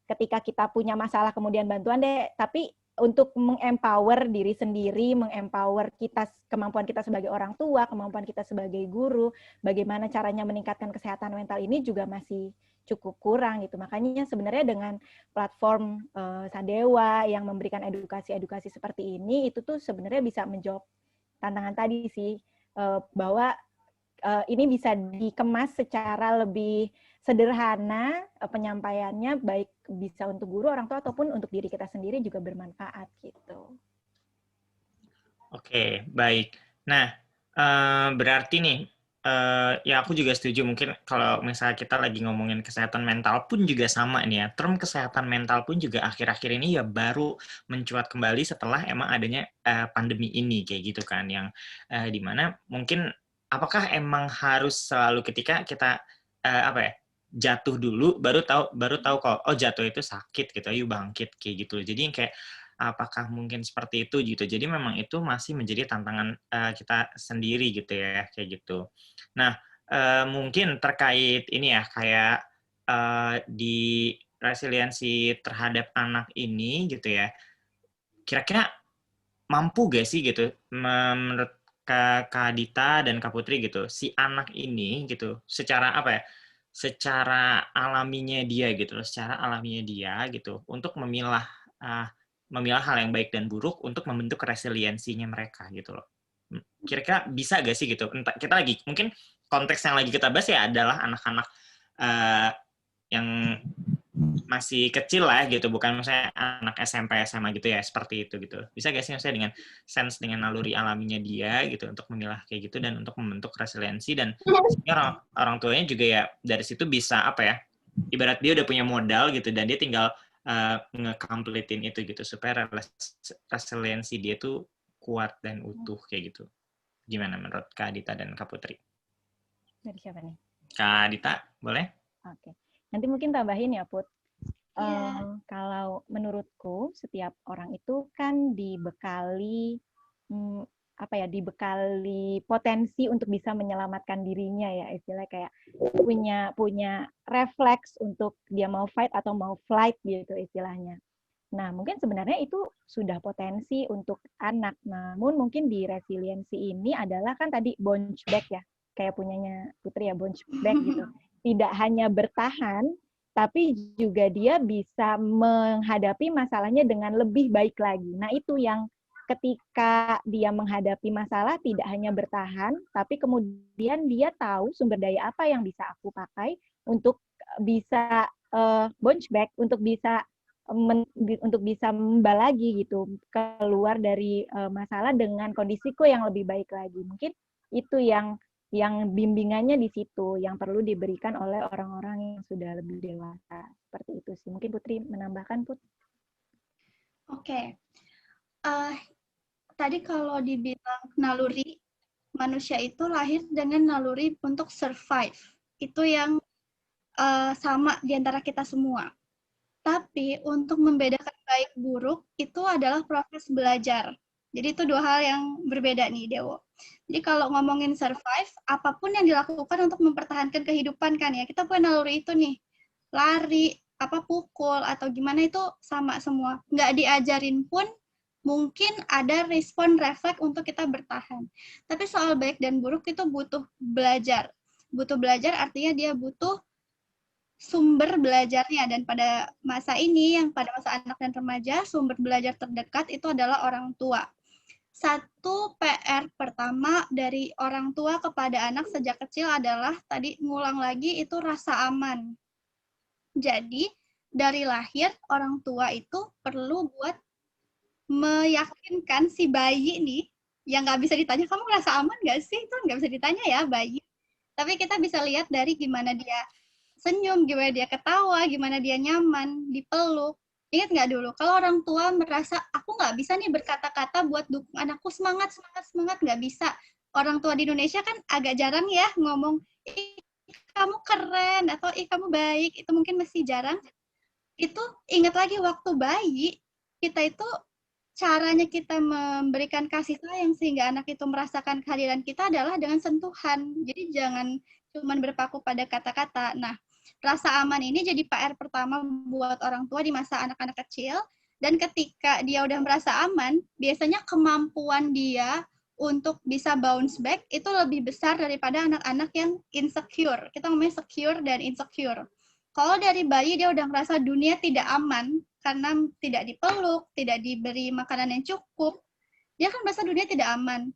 Speaker 3: ketika kita punya masalah kemudian bantuan deh, tapi untuk mengempower diri sendiri, mengempower kita, kemampuan kita sebagai orang tua, kemampuan kita sebagai guru, bagaimana caranya meningkatkan kesehatan mental ini juga masih cukup kurang gitu. Makanya sebenarnya dengan platform Sadewa yang memberikan edukasi-edukasi seperti ini, itu tuh sebenarnya bisa menjawab tantangan tadi sih, bahwa ini bisa dikemas secara lebih sederhana penyampaiannya, baik bisa untuk guru, orang tua, ataupun untuk diri kita sendiri juga bermanfaat gitu.
Speaker 1: Oke, baik. Nah, berarti nih, ya aku juga setuju, mungkin kalau misalnya kita lagi ngomongin kesehatan mental pun juga sama nih ya, term kesehatan mental pun juga akhir-akhir ini ya baru mencuat kembali setelah emang adanya pandemi ini, kayak gitu kan, yang dimana mungkin apakah emang harus selalu ketika kita apa ya, jatuh dulu baru tahu kalau oh jatuh itu sakit gitu, ayo bangkit kayak gitu. Jadi kayak apakah mungkin seperti itu gitu. Jadi memang itu masih menjadi tantangan kita sendiri gitu ya, kayak gitu. Nah, mungkin terkait ini ya, kayak di resiliensi terhadap anak ini gitu ya, kira-kira mampu gak sih gitu, menurut Kak Dita dan Kak Putri gitu, si anak ini gitu, secara apa ya, secara alaminya dia gitu, secara alaminya dia gitu, untuk memilah hal yang baik dan buruk untuk membentuk resiliensinya mereka gitu loh. Kira-kira bisa gak sih gitu? Entah, kita lagi mungkin konteks yang lagi kita bahas ya adalah anak-anak yang masih kecil lah gitu, bukan misalnya anak SMP SMA gitu ya, seperti itu gitu. Bisa gak sih maksudnya dengan sense, dengan naluri alaminya dia gitu untuk memilah kayak gitu dan untuk membentuk resiliensi, dan orang tuanya juga ya dari situ bisa apa ya, ibarat dia udah punya modal gitu dan dia tinggal nge-completein itu gitu supaya resiliensi dia tuh kuat dan utuh kayak gitu. Gimana menurut Kak Dita dan Kak Putri?
Speaker 3: Dari siapa nih?
Speaker 1: Kak Dita, boleh?
Speaker 3: Oke. Nanti mungkin tambahin ya, Put.
Speaker 2: Iya.
Speaker 3: Kalau menurutku setiap orang itu kan dibekali dibekali potensi untuk bisa menyelamatkan dirinya ya, istilahnya kayak punya refleks untuk dia mau fight atau mau flight gitu istilahnya. Nah, mungkin sebenarnya itu sudah potensi untuk anak. Namun mungkin di resiliensi ini adalah kan tadi bounce back ya, kayak punyanya Putri ya, bounce back gitu. Tidak hanya bertahan, tapi juga dia bisa menghadapi masalahnya dengan lebih baik lagi. Nah, itu yang ketika dia menghadapi masalah tidak hanya bertahan, tapi kemudian dia tahu sumber daya apa yang bisa aku pakai untuk bisa bounce back, untuk bisa lagi gitu, keluar dari masalah dengan kondisiku yang lebih baik lagi. Mungkin itu yang bimbingannya di situ, yang perlu diberikan oleh orang-orang yang sudah lebih dewasa. Seperti itu sih. Mungkin Putri menambahkan, Put.
Speaker 2: Oke. Tadi kalau dibilang naluri, manusia itu lahir dengan naluri untuk survive. Itu yang sama di antara kita semua. Tapi untuk membedakan baik buruk itu adalah proses belajar. Jadi itu dua hal yang berbeda nih, Dewo. Jadi kalau ngomongin survive, apapun yang dilakukan untuk mempertahankan kehidupan kan ya, kita punya naluri itu nih. Lari, pukul, atau gimana itu sama semua. Nggak diajarin pun, mungkin ada respon refleks untuk kita bertahan. Tapi soal baik dan buruk itu butuh belajar. Butuh belajar artinya dia butuh sumber belajarnya, dan pada masa ini, yang pada masa anak dan remaja, sumber belajar terdekat itu adalah orang tua. Satu PR pertama dari orang tua kepada anak sejak kecil adalah, tadi ngulang lagi, itu rasa aman. Jadi, dari lahir, orang tua itu perlu buat meyakinkan si bayi nih, yang nggak bisa ditanya, kamu ngerasa aman nggak sih? Itu nggak bisa ditanya ya, bayi. Tapi kita bisa lihat dari gimana dia senyum, gimana dia ketawa, gimana dia nyaman, dipeluk. Ingat nggak dulu, kalau orang tua merasa, aku nggak bisa nih berkata-kata buat dukung anakku, semangat, nggak bisa. Orang tua di Indonesia kan agak jarang ya ngomong, ih kamu keren, atau ih kamu baik, itu mungkin masih jarang. Itu ingat lagi waktu bayi, kita itu caranya kita memberikan kasih sayang sehingga anak itu merasakan kehadiran kita adalah dengan sentuhan. Jadi jangan cuma berpaku pada kata-kata. Nah, rasa aman ini jadi PR pertama buat orang tua di masa anak-anak kecil. Dan ketika dia udah merasa aman, biasanya kemampuan dia untuk bisa bounce back itu lebih besar daripada anak-anak yang insecure. Kita ngomongnya secure dan insecure. Kalau dari bayi dia udah merasa dunia tidak aman, karena tidak dipeluk, tidak diberi makanan yang cukup, dia kan merasa dunia tidak aman.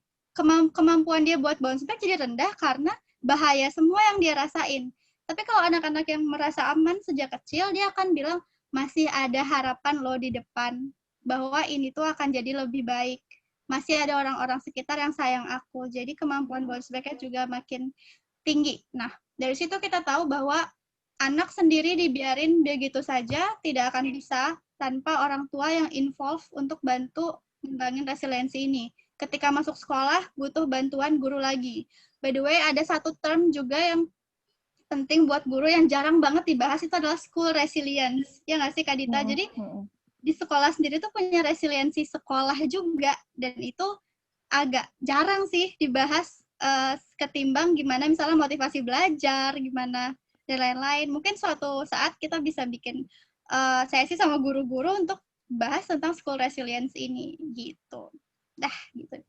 Speaker 2: Kemampuan dia buat bounce back jadi rendah karena bahaya semua yang dia rasain. Tapi kalau anak-anak yang merasa aman sejak kecil, dia akan bilang, masih ada harapan loh di depan, bahwa ini tuh akan jadi lebih baik. Masih ada orang-orang sekitar yang sayang aku. Jadi kemampuan bounce back-nya juga makin tinggi. Nah, dari situ kita tahu bahwa anak sendiri dibiarin begitu saja tidak akan bisa tanpa orang tua yang involve untuk bantu ngembangin resiliensi ini. Ketika masuk sekolah, butuh bantuan guru lagi. By the way, ada satu term juga yang penting buat guru yang jarang banget dibahas, itu adalah school resilience. Ya nggak sih, Kak Dita? Jadi, di sekolah sendiri tuh punya resiliensi sekolah juga, dan itu agak jarang sih dibahas ketimbang gimana misalnya motivasi belajar, gimana dan lain-lain. Mungkin suatu saat kita bisa bikin sesi sama guru-guru untuk bahas tentang school resilience ini, gitu. Gitu.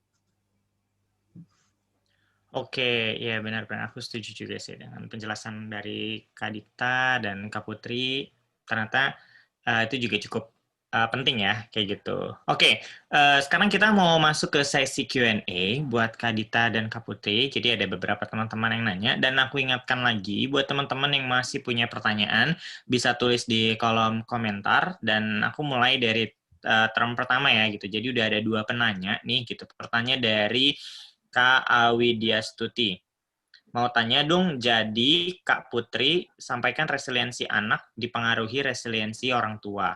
Speaker 1: Oke, ya benar-benar aku setuju juga sih dengan penjelasan dari Kak Dita dan Kak Putri. Ternyata itu juga cukup penting ya, kayak gitu. Oke, sekarang kita mau masuk ke sesi Q&A buat Kak Dita dan Kak Putri. Jadi ada beberapa teman-teman yang nanya, dan aku ingatkan lagi buat teman-teman yang masih punya pertanyaan, bisa tulis di kolom komentar, dan aku mulai dari term pertama ya, gitu. Jadi udah ada 2 penanya nih, gitu. Pertanyaan dari Kak Widyastuti. Mau tanya dong, jadi Kak Putri sampaikan resiliensi anak dipengaruhi resiliensi orang tua.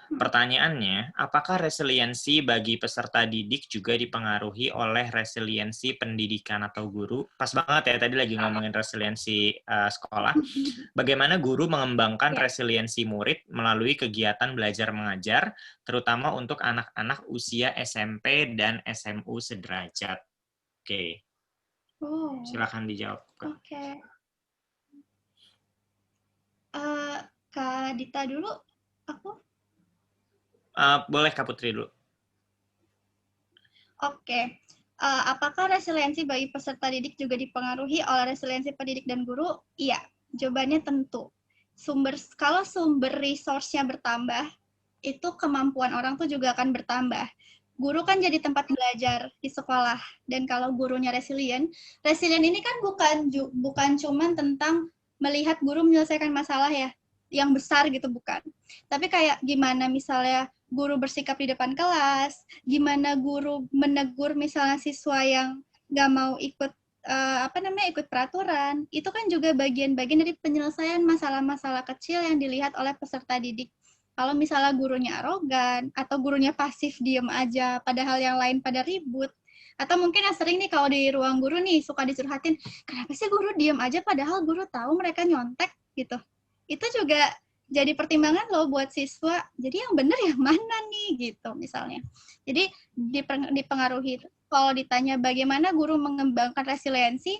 Speaker 1: Pertanyaannya, apakah resiliensi bagi peserta didik juga dipengaruhi oleh resiliensi pendidikan atau guru? Pas banget ya, tadi lagi ngomongin resiliensi sekolah. Bagaimana guru mengembangkan resiliensi murid melalui kegiatan belajar mengajar, terutama untuk anak-anak usia SMP dan SMU sederajat? Oke, silakan dijawab.
Speaker 2: Oke. Kak Dita dulu, aku?
Speaker 1: Boleh Kak Putri dulu.
Speaker 2: Oke. Apakah resiliensi bagi peserta didik juga dipengaruhi oleh resiliensi pendidik dan guru? Iya, jawabannya tentu. Kalau sumber resource-nya bertambah, itu kemampuan orang tuh juga akan bertambah. Guru kan jadi tempat belajar di sekolah, dan kalau gurunya resilient ini kan bukan cuman tentang melihat guru menyelesaikan masalah ya, yang besar gitu, bukan. Tapi kayak gimana misalnya guru bersikap di depan kelas, gimana guru menegur misalnya siswa yang nggak mau ikut ikut peraturan, itu kan juga bagian-bagian dari penyelesaian masalah-masalah kecil yang dilihat oleh peserta didik. Kalau misalnya gurunya arogan, atau gurunya pasif diem aja, padahal yang lain pada ribut, atau mungkin yang sering nih kalau di ruang guru nih suka dicurhatin, kenapa sih guru diem aja padahal guru tahu mereka nyontek gitu. Itu juga jadi pertimbangan loh buat siswa, jadi yang benar yang mana nih gitu misalnya. Jadi dipengaruhi. Kalau ditanya bagaimana guru mengembangkan resiliensi,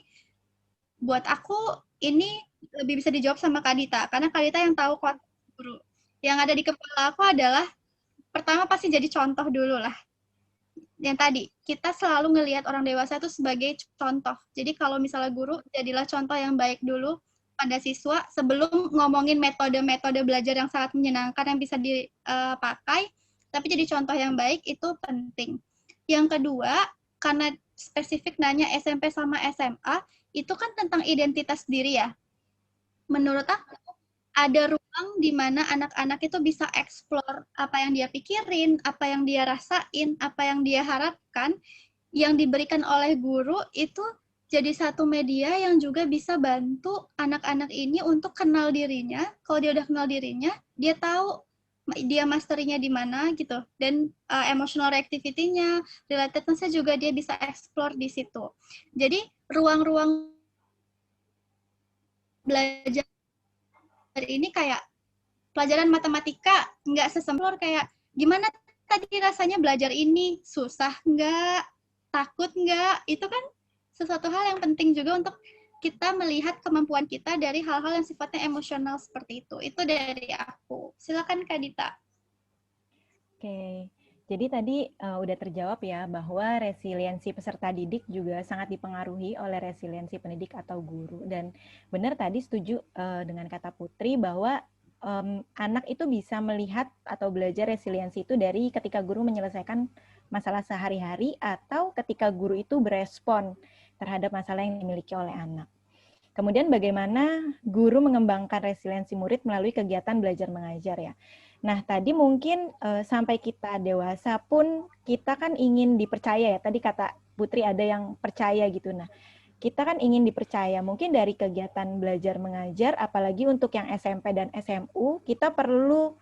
Speaker 2: buat aku ini lebih bisa dijawab sama Kak Dita, karena Kak Dita yang tahu kuat guru. Yang ada di kepala aku adalah, pertama pasti jadi contoh dulu lah. Yang tadi, kita selalu ngelihat orang dewasa itu sebagai contoh. Jadi kalau misalnya guru, jadilah contoh yang baik dulu pada siswa sebelum ngomongin metode-metode belajar yang sangat menyenangkan yang bisa dipakai, tapi jadi contoh yang baik itu penting. Yang kedua, karena spesifik nanya SMP sama SMA, itu kan tentang identitas diri ya. Menurut aku, ada ruang di mana anak-anak itu bisa explore apa yang dia pikirin, apa yang dia rasain, apa yang dia harapkan, yang diberikan oleh guru itu jadi satu media yang juga bisa bantu anak-anak ini untuk kenal dirinya. Kalau dia udah kenal dirinya, dia tahu dia masterinya di mana gitu. Dan emotional reactivity-nya, relatedness-nya juga dia bisa explore di situ. Jadi ruang-ruang belajar ini kayak pelajaran matematika nggak sesempur kayak gimana tadi rasanya belajar ini, susah nggak, takut nggak, itu kan sesuatu hal yang penting juga untuk kita melihat kemampuan kita dari hal-hal yang sifatnya emosional seperti itu. Itu dari aku. Silakan Kak Dita.
Speaker 3: Oke, jadi tadi udah terjawab ya bahwa resiliensi peserta didik juga sangat dipengaruhi oleh resiliensi pendidik atau guru. Dan benar tadi setuju dengan kata Putri bahwa anak itu bisa melihat atau belajar resiliensi itu dari ketika guru menyelesaikan masalah sehari-hari atau ketika guru itu berespon terhadap masalah yang dimiliki oleh anak. Kemudian bagaimana guru mengembangkan resiliensi murid melalui kegiatan belajar mengajar ya. Nah, tadi mungkin sampai kita dewasa pun kita kan ingin dipercaya ya. Tadi kata Putri ada yang percaya gitu. Nah, kita kan ingin dipercaya. Mungkin dari kegiatan belajar mengajar, apalagi untuk yang SMP dan SMU, kita perlu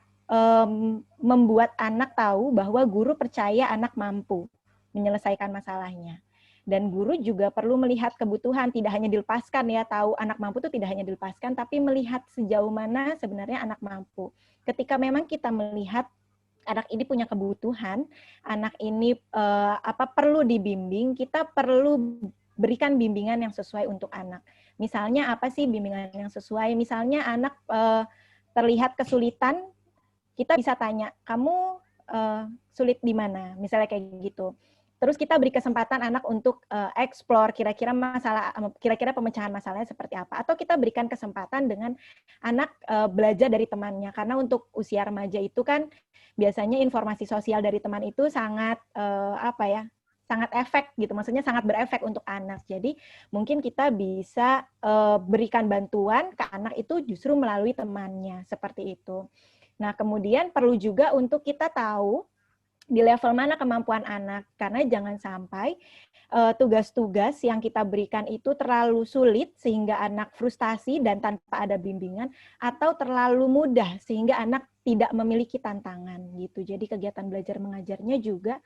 Speaker 3: membuat anak tahu bahwa guru percaya anak mampu menyelesaikan masalahnya. Dan guru juga perlu melihat kebutuhan, tidak hanya dilepaskan ya, tahu anak mampu itu tidak hanya dilepaskan, tapi melihat sejauh mana sebenarnya anak mampu. Ketika memang kita melihat anak ini punya kebutuhan, anak ini perlu dibimbing, kita perlu berikan bimbingan yang sesuai untuk anak. Misalnya apa sih bimbingan yang sesuai? Misalnya anak terlihat kesulitan, kita bisa tanya, kamu sulit di mana? Misalnya kayak gitu. Terus kita beri kesempatan anak untuk explore kira-kira pemecahan masalahnya seperti apa. Atau kita berikan kesempatan dengan anak belajar dari temannya. Karena untuk usia remaja itu kan biasanya informasi sosial dari teman itu sangat sangat efek gitu. Maksudnya sangat berefek untuk anak. Jadi mungkin kita bisa berikan bantuan ke anak itu justru melalui temannya seperti itu. Nah, kemudian perlu juga untuk kita tahu di level mana kemampuan anak, karena jangan sampai tugas-tugas yang kita berikan itu terlalu sulit sehingga anak frustasi dan tanpa ada bimbingan, atau terlalu mudah sehingga anak tidak memiliki tantangan gitu. Jadi kegiatan belajar mengajarnya juga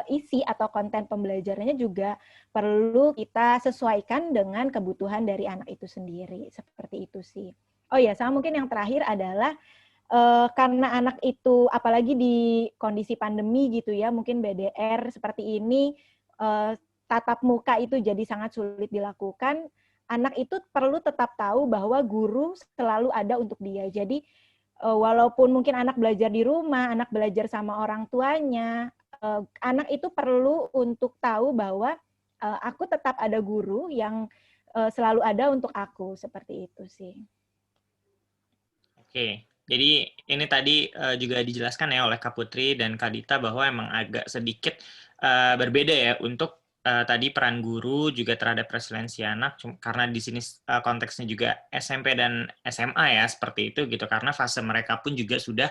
Speaker 3: isi atau konten pembelajarannya juga perlu kita sesuaikan dengan kebutuhan dari anak itu sendiri. Seperti itu sih. Oh ya, sama mungkin yang terakhir adalah karena anak itu apalagi di kondisi pandemi gitu ya, mungkin BDR seperti ini, tatap muka itu jadi sangat sulit dilakukan. Anak itu perlu tetap tahu bahwa guru selalu ada untuk dia. Jadi walaupun mungkin anak belajar di rumah, anak belajar sama orang tuanya, anak itu perlu untuk tahu bahwa aku tetap ada guru yang selalu ada untuk aku, seperti itu sih.
Speaker 1: Oke. Jadi ini tadi juga dijelaskan ya oleh Kak Putri dan Kak Dita bahwa emang agak sedikit berbeda ya untuk tadi peran guru juga terhadap resiliensi anak, karena di sini konteksnya juga SMP dan SMA ya seperti itu gitu, karena fase mereka pun juga sudah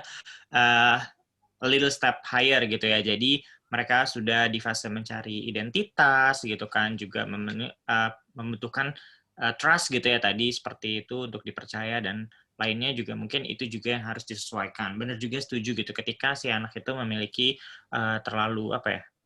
Speaker 1: a little step higher gitu ya. Jadi mereka sudah di fase mencari identitas gitu kan, juga membutuhkan trust gitu ya tadi seperti itu untuk dipercaya, dan lainnya juga mungkin itu juga yang harus disesuaikan. Benar juga, setuju gitu, ketika si anak itu memiliki terlalu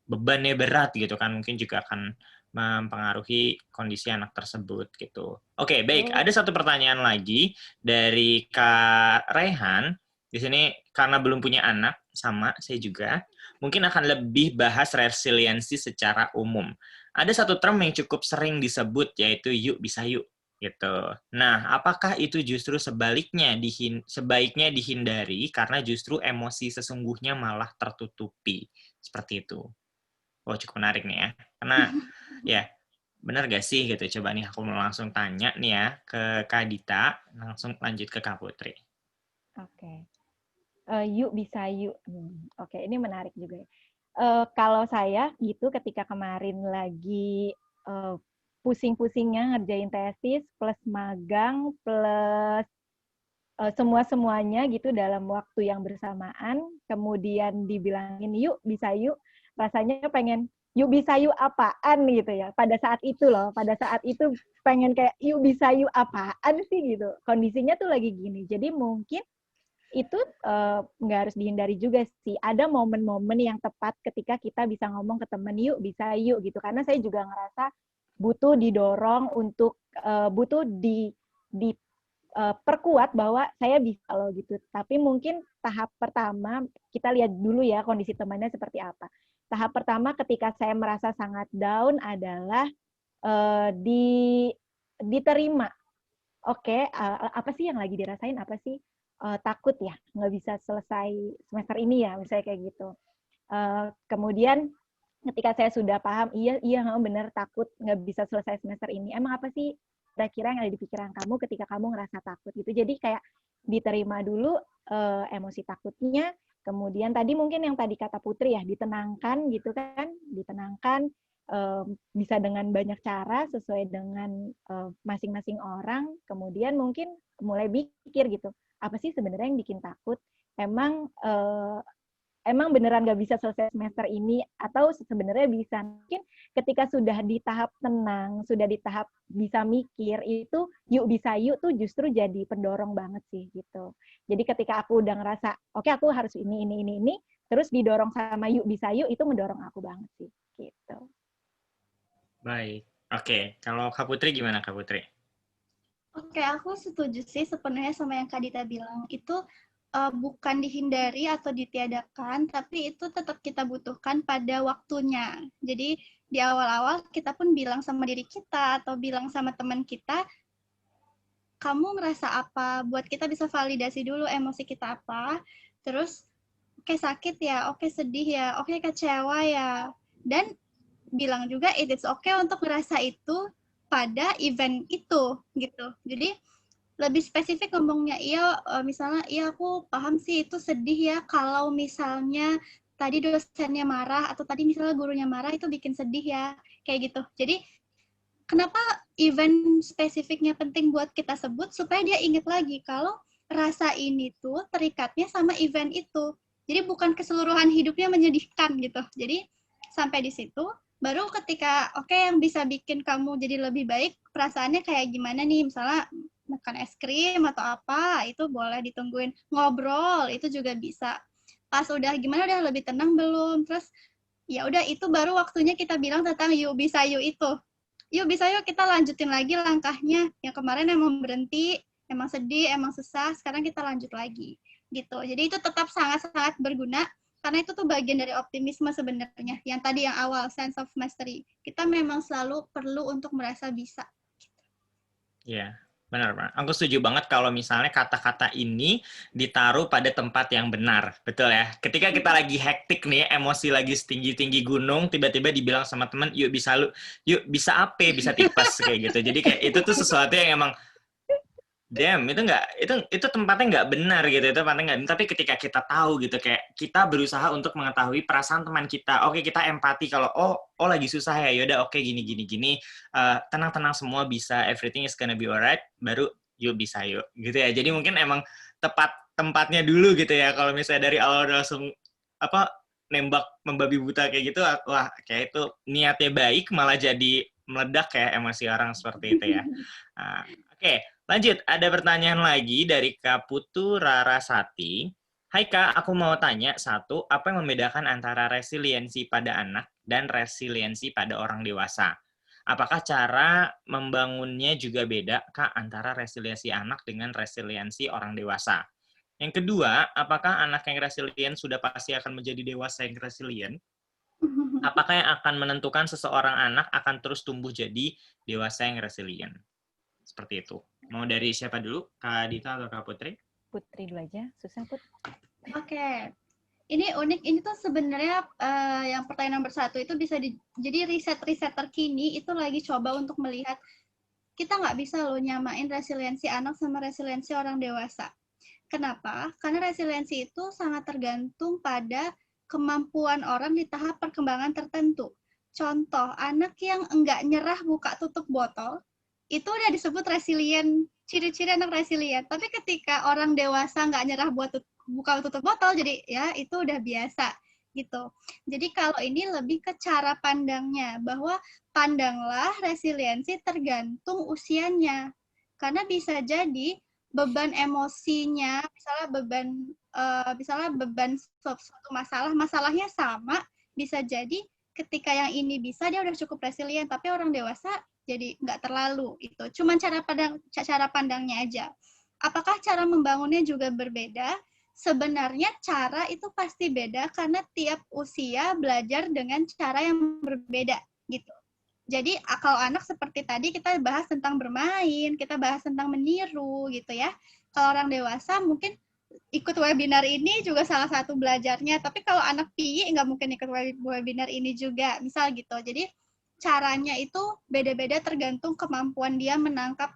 Speaker 1: bebannya berat gitu kan, mungkin juga akan mempengaruhi kondisi anak tersebut gitu. Oke, baik. Ada satu pertanyaan lagi dari Kak Rehan. Di sini karena belum punya anak, sama saya juga, mungkin akan lebih bahas resiliensi secara umum. Ada satu term yang cukup sering disebut, yaitu yuk bisa yuk. Gitu. Nah, apakah itu justru sebaliknya sebaiknya dihindari karena justru emosi sesungguhnya malah tertutupi? Seperti itu. Oh, cukup menarik nih ya. Karena ya, benar gak sih gitu? Coba nih aku mau langsung tanya nih ya ke Kak Dita, langsung lanjut ke Kak Putri.
Speaker 3: Oke. Yuk bisa yuk. Oke, ini menarik juga. Kalau saya gitu ketika kemarin lagi pusing-pusingnya ngerjain tesis plus magang plus semua-semuanya gitu dalam waktu yang bersamaan, kemudian dibilangin yuk bisa yuk, rasanya pengen yuk bisa yuk apaan gitu ya. Pada saat itu loh, pada saat itu pengen kayak yuk bisa yuk apaan sih gitu. Kondisinya tuh lagi gini. Jadi mungkin itu nggak harus dihindari juga sih. Ada momen-momen yang tepat ketika kita bisa ngomong ke temen yuk bisa yuk gitu. Karena saya juga ngerasa butuh didorong untuk butuh perkuat bahwa saya bisa loh gitu. Tapi mungkin tahap pertama kita lihat dulu ya kondisi temannya seperti apa. Tahap pertama ketika saya merasa sangat down adalah diterima. Oke, apa sih yang lagi dirasain, apa sih? Takut ya, nggak bisa selesai semester ini ya, misalnya kayak gitu. Kemudian ketika saya sudah paham, iya benar takut nggak bisa selesai semester ini. Emang apa sih kira-kira yang ada di pikiran kamu ketika kamu ngerasa takut gitu? Jadi kayak diterima dulu emosi takutnya. Kemudian tadi mungkin yang tadi kata Putri ya, ditenangkan gitu kan, ditenangkan bisa dengan banyak cara sesuai dengan masing-masing orang. Kemudian mungkin mulai pikir gitu, apa sih sebenarnya yang bikin takut? Emang beneran nggak bisa selesai semester ini atau sebenarnya bisa? Mungkin ketika sudah di tahap tenang, sudah di tahap bisa mikir, itu yuk bisa yuk tuh justru jadi pendorong banget sih gitu. Jadi ketika aku udah ngerasa oke, aku harus ini, terus didorong sama yuk bisa yuk, itu mendorong aku banget sih gitu.
Speaker 1: Baik. Oke, kalau Kak Putri gimana Kak Putri?
Speaker 2: Oke, aku setuju sih sebenarnya sama yang Kak Dita bilang. Itu bukan dihindari atau ditiadakan, tapi itu tetap kita butuhkan pada waktunya. Jadi di awal-awal kita pun bilang sama diri kita atau bilang sama teman kita, kamu ngerasa apa? Buat kita bisa validasi dulu emosi kita apa. Terus, oke sakit ya, oke sedih ya, oke kecewa ya. Dan bilang juga it's okay untuk ngerasa itu pada event itu gitu. Jadi lebih spesifik ngomongnya, misalnya aku paham sih itu sedih ya kalau misalnya tadi dosennya marah atau tadi misalnya gurunya marah itu bikin sedih ya, kayak gitu. Jadi kenapa event spesifiknya penting buat kita sebut supaya dia ingat lagi kalau rasa ini tuh terikatnya sama event itu. Jadi bukan keseluruhan hidupnya menyedihkan gitu. Jadi sampai di situ, baru ketika oke, yang bisa bikin kamu jadi lebih baik, perasaannya kayak gimana nih, misalnya makan es krim atau apa, itu boleh ditungguin. Ngobrol, itu juga bisa. Pas udah gimana, udah lebih tenang belum? Terus ya udah, itu baru waktunya kita bilang tentang yuk bisa yuk itu. Yuk bisa yuk kita lanjutin lagi langkahnya. Yang kemarin emang berhenti, emang sedih, emang susah, sekarang kita lanjut lagi. Gitu. Jadi itu tetap sangat-sangat berguna, karena itu tuh bagian dari optimisme sebenarnya. Yang tadi yang awal, sense of mastery. Kita memang selalu perlu untuk merasa bisa.
Speaker 1: Iya, benar. Aku setuju banget kalau misalnya kata-kata ini ditaruh pada tempat yang benar. Betul ya? Ketika kita lagi hektik nih, emosi lagi setinggi-tinggi gunung, tiba-tiba dibilang sama teman, yuk bisa apa? Bisa tipes kayak gitu. Jadi kayak itu tuh sesuatu yang emang damn, itu tempatnya nggak benar gitu, itu tempatnya nggak. Tapi ketika kita tahu gitu, kayak kita berusaha untuk mengetahui perasaan teman kita. Oke, kita empati kalau oh lagi susah ya, yaudah oke gini, tenang semua bisa, everything is gonna be alright. Baru yuk bisa yuk, gitu ya. Jadi mungkin emang tepat tempatnya dulu gitu ya. Kalau misalnya dari awal langsung nembak membabi buta kayak gitu, wah kayak itu niatnya baik malah jadi meledak ya emosi orang seperti itu ya. Oke. Lanjut, ada pertanyaan lagi dari Kak Putu Rarasati. Hai Kak, aku mau tanya satu, apa yang membedakan antara resiliensi pada anak dan resiliensi pada orang dewasa? Apakah cara membangunnya juga beda, Kak, antara resiliensi anak dengan resiliensi orang dewasa? Yang kedua, apakah anak yang resilient sudah pasti akan menjadi dewasa yang resilient? Apakah yang akan menentukan seseorang anak akan terus tumbuh jadi dewasa yang resilient? Seperti itu. Mau dari siapa dulu? Kak Dita atau Kak Putri?
Speaker 3: Putri dulu aja, susah Put.
Speaker 2: Oke. Ini unik, ini tuh sebenarnya yang pertanyaan nomor 1 itu bisa jadi riset-riset terkini itu lagi coba untuk melihat, kita nggak bisa loh nyamain resiliensi anak sama resiliensi orang dewasa. Kenapa? Karena resiliensi itu sangat tergantung pada kemampuan orang di tahap perkembangan tertentu. Contoh, anak yang enggak nyerah buka tutup botol, itu udah disebut resilient, ciri-ciri anak resilient. Tapi ketika orang dewasa nggak nyerah buat buka tutup botol, jadi ya itu udah biasa gitu. Jadi kalau ini lebih ke cara pandangnya, bahwa pandanglah resiliensi tergantung usianya. Karena bisa jadi beban emosinya, misalnya beban suatu masalahnya sama, bisa jadi ketika yang ini bisa dia udah cukup resilient, tapi orang dewasa jadi nggak terlalu itu. Cuman cara pandangnya aja. Apakah cara membangunnya juga berbeda? Sebenarnya cara itu pasti beda karena tiap usia belajar dengan cara yang berbeda gitu. Jadi kalau anak seperti tadi kita bahas tentang bermain, kita bahas tentang meniru gitu ya. Kalau orang dewasa mungkin ikut webinar ini juga salah satu belajarnya, tapi kalau anak PI nggak mungkin ikut webinar ini juga, misal gitu. Jadi caranya itu beda-beda tergantung kemampuan dia menangkap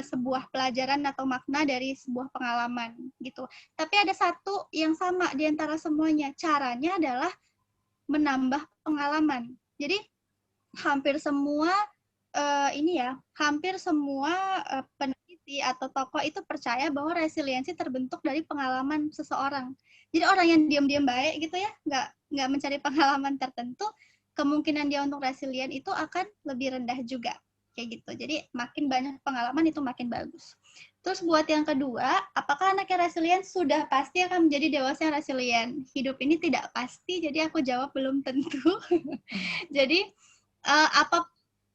Speaker 2: sebuah pelajaran atau makna dari sebuah pengalaman gitu. Tapi ada satu yang sama di antara semuanya, caranya adalah menambah pengalaman. Jadi hampir semua peneliti atau tokoh itu percaya bahwa resiliensi terbentuk dari pengalaman seseorang. Jadi orang yang diam-diam baik gitu ya, nggak mencari pengalaman tertentu, kemungkinan dia untuk resilient itu akan lebih rendah juga. Kayak gitu. Jadi makin banyak pengalaman itu makin bagus. Terus buat yang kedua, apakah anak yang resilient sudah pasti akan menjadi dewasa yang resilient? Hidup ini tidak pasti, jadi aku jawab belum tentu. Jadi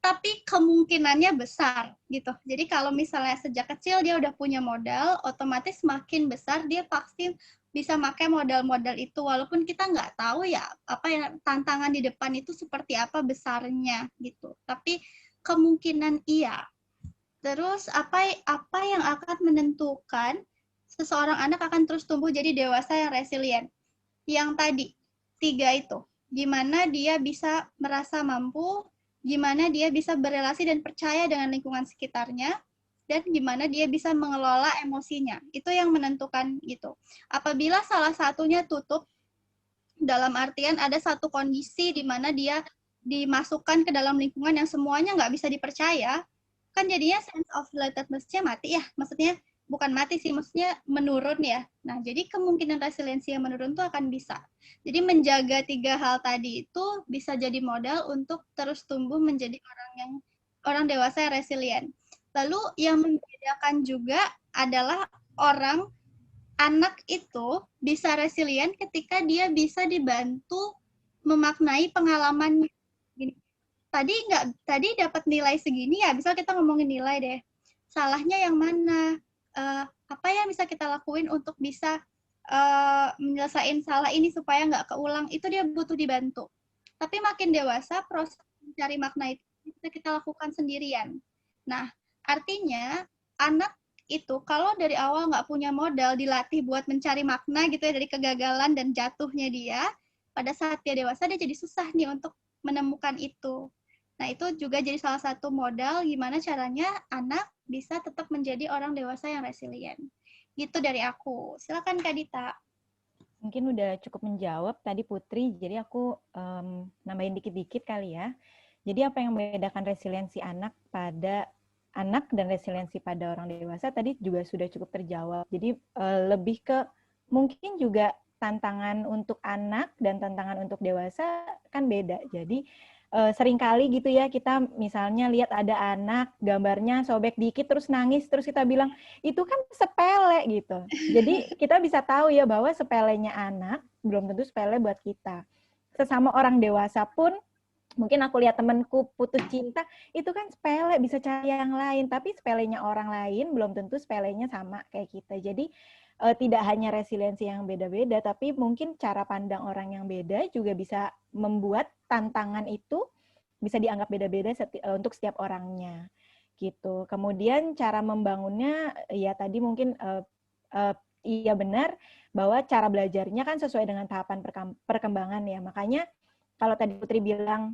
Speaker 2: tapi kemungkinannya besar gitu. Jadi kalau misalnya sejak kecil dia udah punya modal, otomatis makin besar dia pasti bisa pakai modal-modal itu, walaupun kita nggak tahu ya apa yang tantangan di depan itu seperti apa besarnya gitu. Tapi kemungkinan iya. Terus apa yang akan menentukan seseorang anak akan terus tumbuh jadi dewasa yang resilient? Yang tadi 3 itu, gimana dia bisa merasa mampu, gimana dia bisa berelasi dan percaya dengan lingkungan sekitarnya, dan gimana dia bisa mengelola emosinya. Itu yang menentukan gitu. Apabila salah satunya tutup, dalam artian ada satu kondisi di mana dia dimasukkan ke dalam lingkungan yang semuanya nggak bisa dipercaya, kan jadinya sense of relatedness-nya mati ya. Maksudnya bukan mati sih, maksudnya menurun ya. Nah, jadi kemungkinan resiliensi yang menurun tuh akan bisa. Jadi menjaga 3 hal tadi itu bisa jadi modal untuk terus tumbuh menjadi orang dewasa yang resilient. Lalu yang membedakan juga adalah anak itu bisa resilient ketika dia bisa dibantu memaknai pengalaman. Tadi dapat nilai segini ya, misal kita ngomongin nilai deh. Salahnya yang mana? Apa yang bisa kita lakuin untuk bisa menyelesaikan salah ini supaya nggak keulang, itu dia butuh dibantu. Tapi makin dewasa, proses mencari makna itu bisa kita lakukan sendirian. Nah, artinya anak itu kalau dari awal nggak punya modal, dilatih buat mencari makna gitu ya dari kegagalan dan jatuhnya dia, pada saat dia dewasa dia jadi susah nih untuk menemukan itu. Nah, itu juga jadi salah satu modal gimana caranya anak bisa tetap menjadi orang dewasa yang resilient. Gitu dari aku. Silakan Kak Dita.
Speaker 3: Mungkin udah cukup menjawab tadi Putri, jadi aku nambahin dikit-dikit kali ya. Jadi apa yang membedakan resiliensi anak dan resiliensi pada orang dewasa tadi juga sudah cukup terjawab. Jadi lebih ke mungkin juga tantangan untuk anak dan tantangan untuk dewasa kan beda. Jadi seringkali gitu ya kita misalnya lihat ada anak gambarnya sobek dikit terus nangis terus kita bilang itu kan sepele gitu. Jadi kita bisa tahu ya bahwa sepelenya anak belum tentu sepele buat kita. Sesama orang dewasa pun mungkin aku lihat temanku putus cinta itu kan sepele bisa cari yang lain, tapi sepelenya orang lain belum tentu sepelenya sama kayak kita. Jadi tidak hanya resiliensi yang beda-beda, tapi mungkin cara pandang orang yang beda juga bisa membuat tantangan itu bisa dianggap beda-beda untuk setiap orangnya, gitu. Kemudian cara membangunnya, ya tadi mungkin iya benar bahwa cara belajarnya kan sesuai dengan tahapan perkembangan ya. Makanya kalau tadi Putri bilang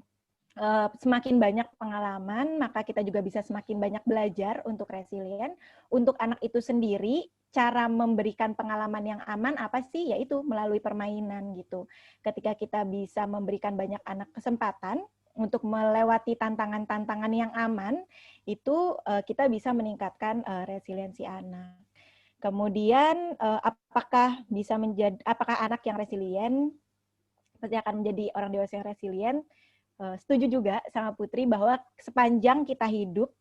Speaker 3: semakin banyak pengalaman, maka kita juga bisa semakin banyak belajar untuk resilient. Untuk anak itu sendiri, cara memberikan pengalaman yang aman apa sih? Yaitu melalui permainan gitu. Ketika kita bisa memberikan banyak anak kesempatan untuk melewati tantangan-tantangan yang aman, itu kita bisa meningkatkan resiliensi anak. Kemudian apakah anak yang resilient pasti akan menjadi orang dewasa yang resilient? Setuju juga sama Putri bahwa sepanjang kita hidup,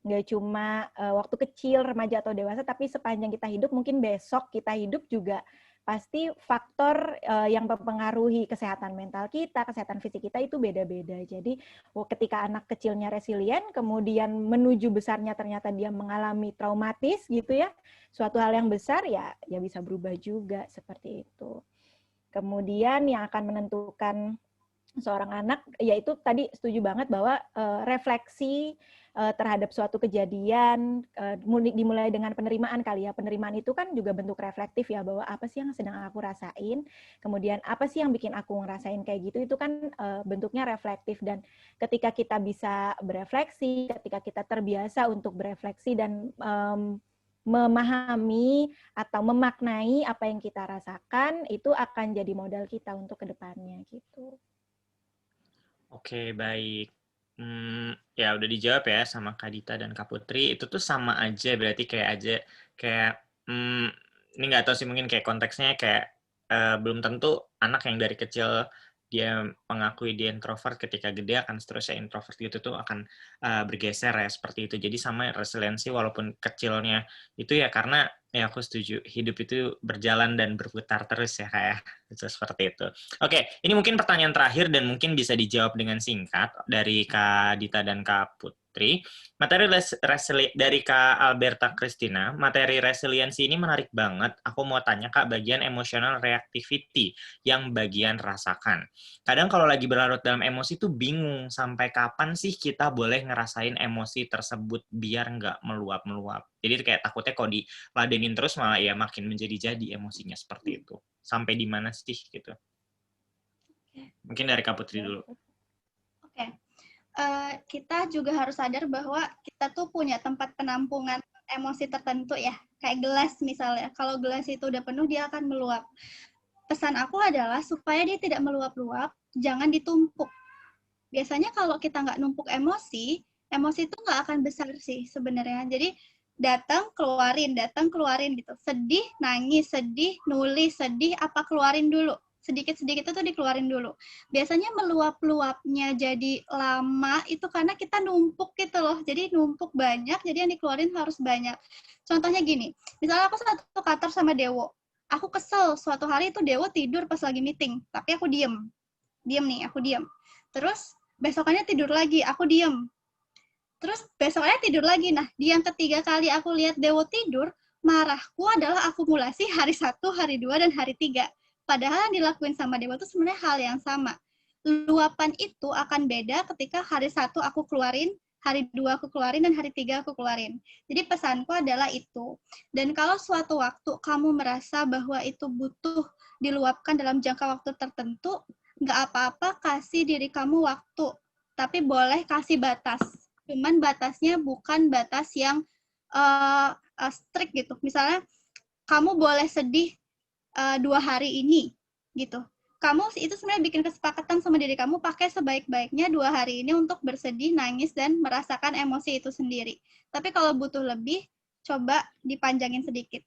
Speaker 3: nggak cuma waktu kecil, remaja atau dewasa, tapi sepanjang kita hidup, mungkin besok kita hidup juga pasti faktor yang mempengaruhi kesehatan mental kita, kesehatan fisik kita itu beda-beda. Jadi ketika anak kecilnya resilient, kemudian menuju besarnya ternyata dia mengalami traumatis gitu ya, suatu hal yang besar ya bisa berubah juga seperti itu. Kemudian yang akan menentukan seorang anak, yaitu tadi setuju banget bahwa refleksi terhadap suatu kejadian dimulai dengan penerimaan kali ya. Penerimaan itu kan juga bentuk reflektif ya, bahwa apa sih yang sedang aku rasain, kemudian apa sih yang bikin aku ngerasain kayak gitu, itu kan bentuknya reflektif. Dan ketika kita bisa berefleksi, ketika kita terbiasa untuk berefleksi dan memahami atau memaknai apa yang kita rasakan, itu akan jadi modal kita untuk kedepannya gitu.
Speaker 1: Oke, baik. Ya udah dijawab ya sama Kak Dita dan Kak Putri. Itu tuh sama aja, berarti kayak ini nggak tahu sih, mungkin kayak konteksnya kayak belum tentu anak yang dari kecil dia mengakui dia introvert, ketika gede akan seterusnya introvert gitu tuh akan bergeser ya seperti itu. Jadi sama resiliensi walaupun kecilnya itu ya, karena ya aku setuju hidup itu berjalan dan berputar terus ya kayak seperti itu. Oke, ini mungkin pertanyaan terakhir dan mungkin bisa dijawab dengan singkat dari Kak Dita dan Kak Putri. Materi dari Kak Alberta Christina, materi resiliensi ini menarik banget. Aku mau tanya Kak, bagian emotional reactivity yang bagian rasakan. Kadang kalau lagi berlarut dalam emosi tuh bingung sampai kapan sih kita boleh ngerasain emosi tersebut biar nggak meluap-meluap. Jadi kayak takutnya kalau diladenin terus malah ya makin menjadi-jadi emosinya seperti itu. Sampai di mana sih gitu? Mungkin dari Kak Putri dulu.
Speaker 2: Oke. Kita juga harus sadar bahwa kita tuh punya tempat penampungan emosi tertentu ya. Kayak gelas misalnya. Kalau gelas itu udah penuh, dia akan meluap. Pesan aku adalah supaya dia tidak meluap-luap, jangan ditumpuk. Biasanya kalau kita nggak numpuk emosi itu nggak akan besar sih sebenarnya. Jadi datang keluarin gitu. Sedih, nangis, sedih, nulis, sedih, apa keluarin dulu. Sedikit-sedikit itu dikeluarin dulu. Biasanya meluap-luapnya jadi lama itu karena kita numpuk gitu loh. Jadi numpuk banyak, jadi yang dikeluarin harus banyak. Contohnya gini, misalnya aku satu kantor sama Dewo. Aku kesel, suatu hari itu Dewo tidur pas lagi meeting, tapi aku diem. Aku diem. Terus besokannya tidur lagi, aku diem. Terus besoknya tidur lagi. Nah, di yang ketiga kali aku lihat Dewo tidur, marahku adalah akumulasi hari 1, hari 2, dan hari 3. Padahal yang dilakuin sama Dewo itu sebenarnya hal yang sama. Luapan itu akan beda ketika hari 1 aku keluarin, hari 2 aku keluarin, dan hari 3 aku keluarin. Jadi pesanku adalah itu. Dan kalau suatu waktu kamu merasa bahwa itu butuh diluapkan dalam jangka waktu tertentu, nggak apa-apa kasih diri kamu waktu. Tapi boleh kasih batas. Cuman batasnya bukan batas yang strict gitu. Misalnya, kamu boleh sedih 2 hari ini, gitu. Kamu itu sebenarnya bikin kesepakatan sama diri kamu, pakai sebaik-baiknya 2 hari ini untuk bersedih, nangis, dan merasakan emosi itu sendiri. Tapi kalau butuh lebih, coba dipanjangin sedikit.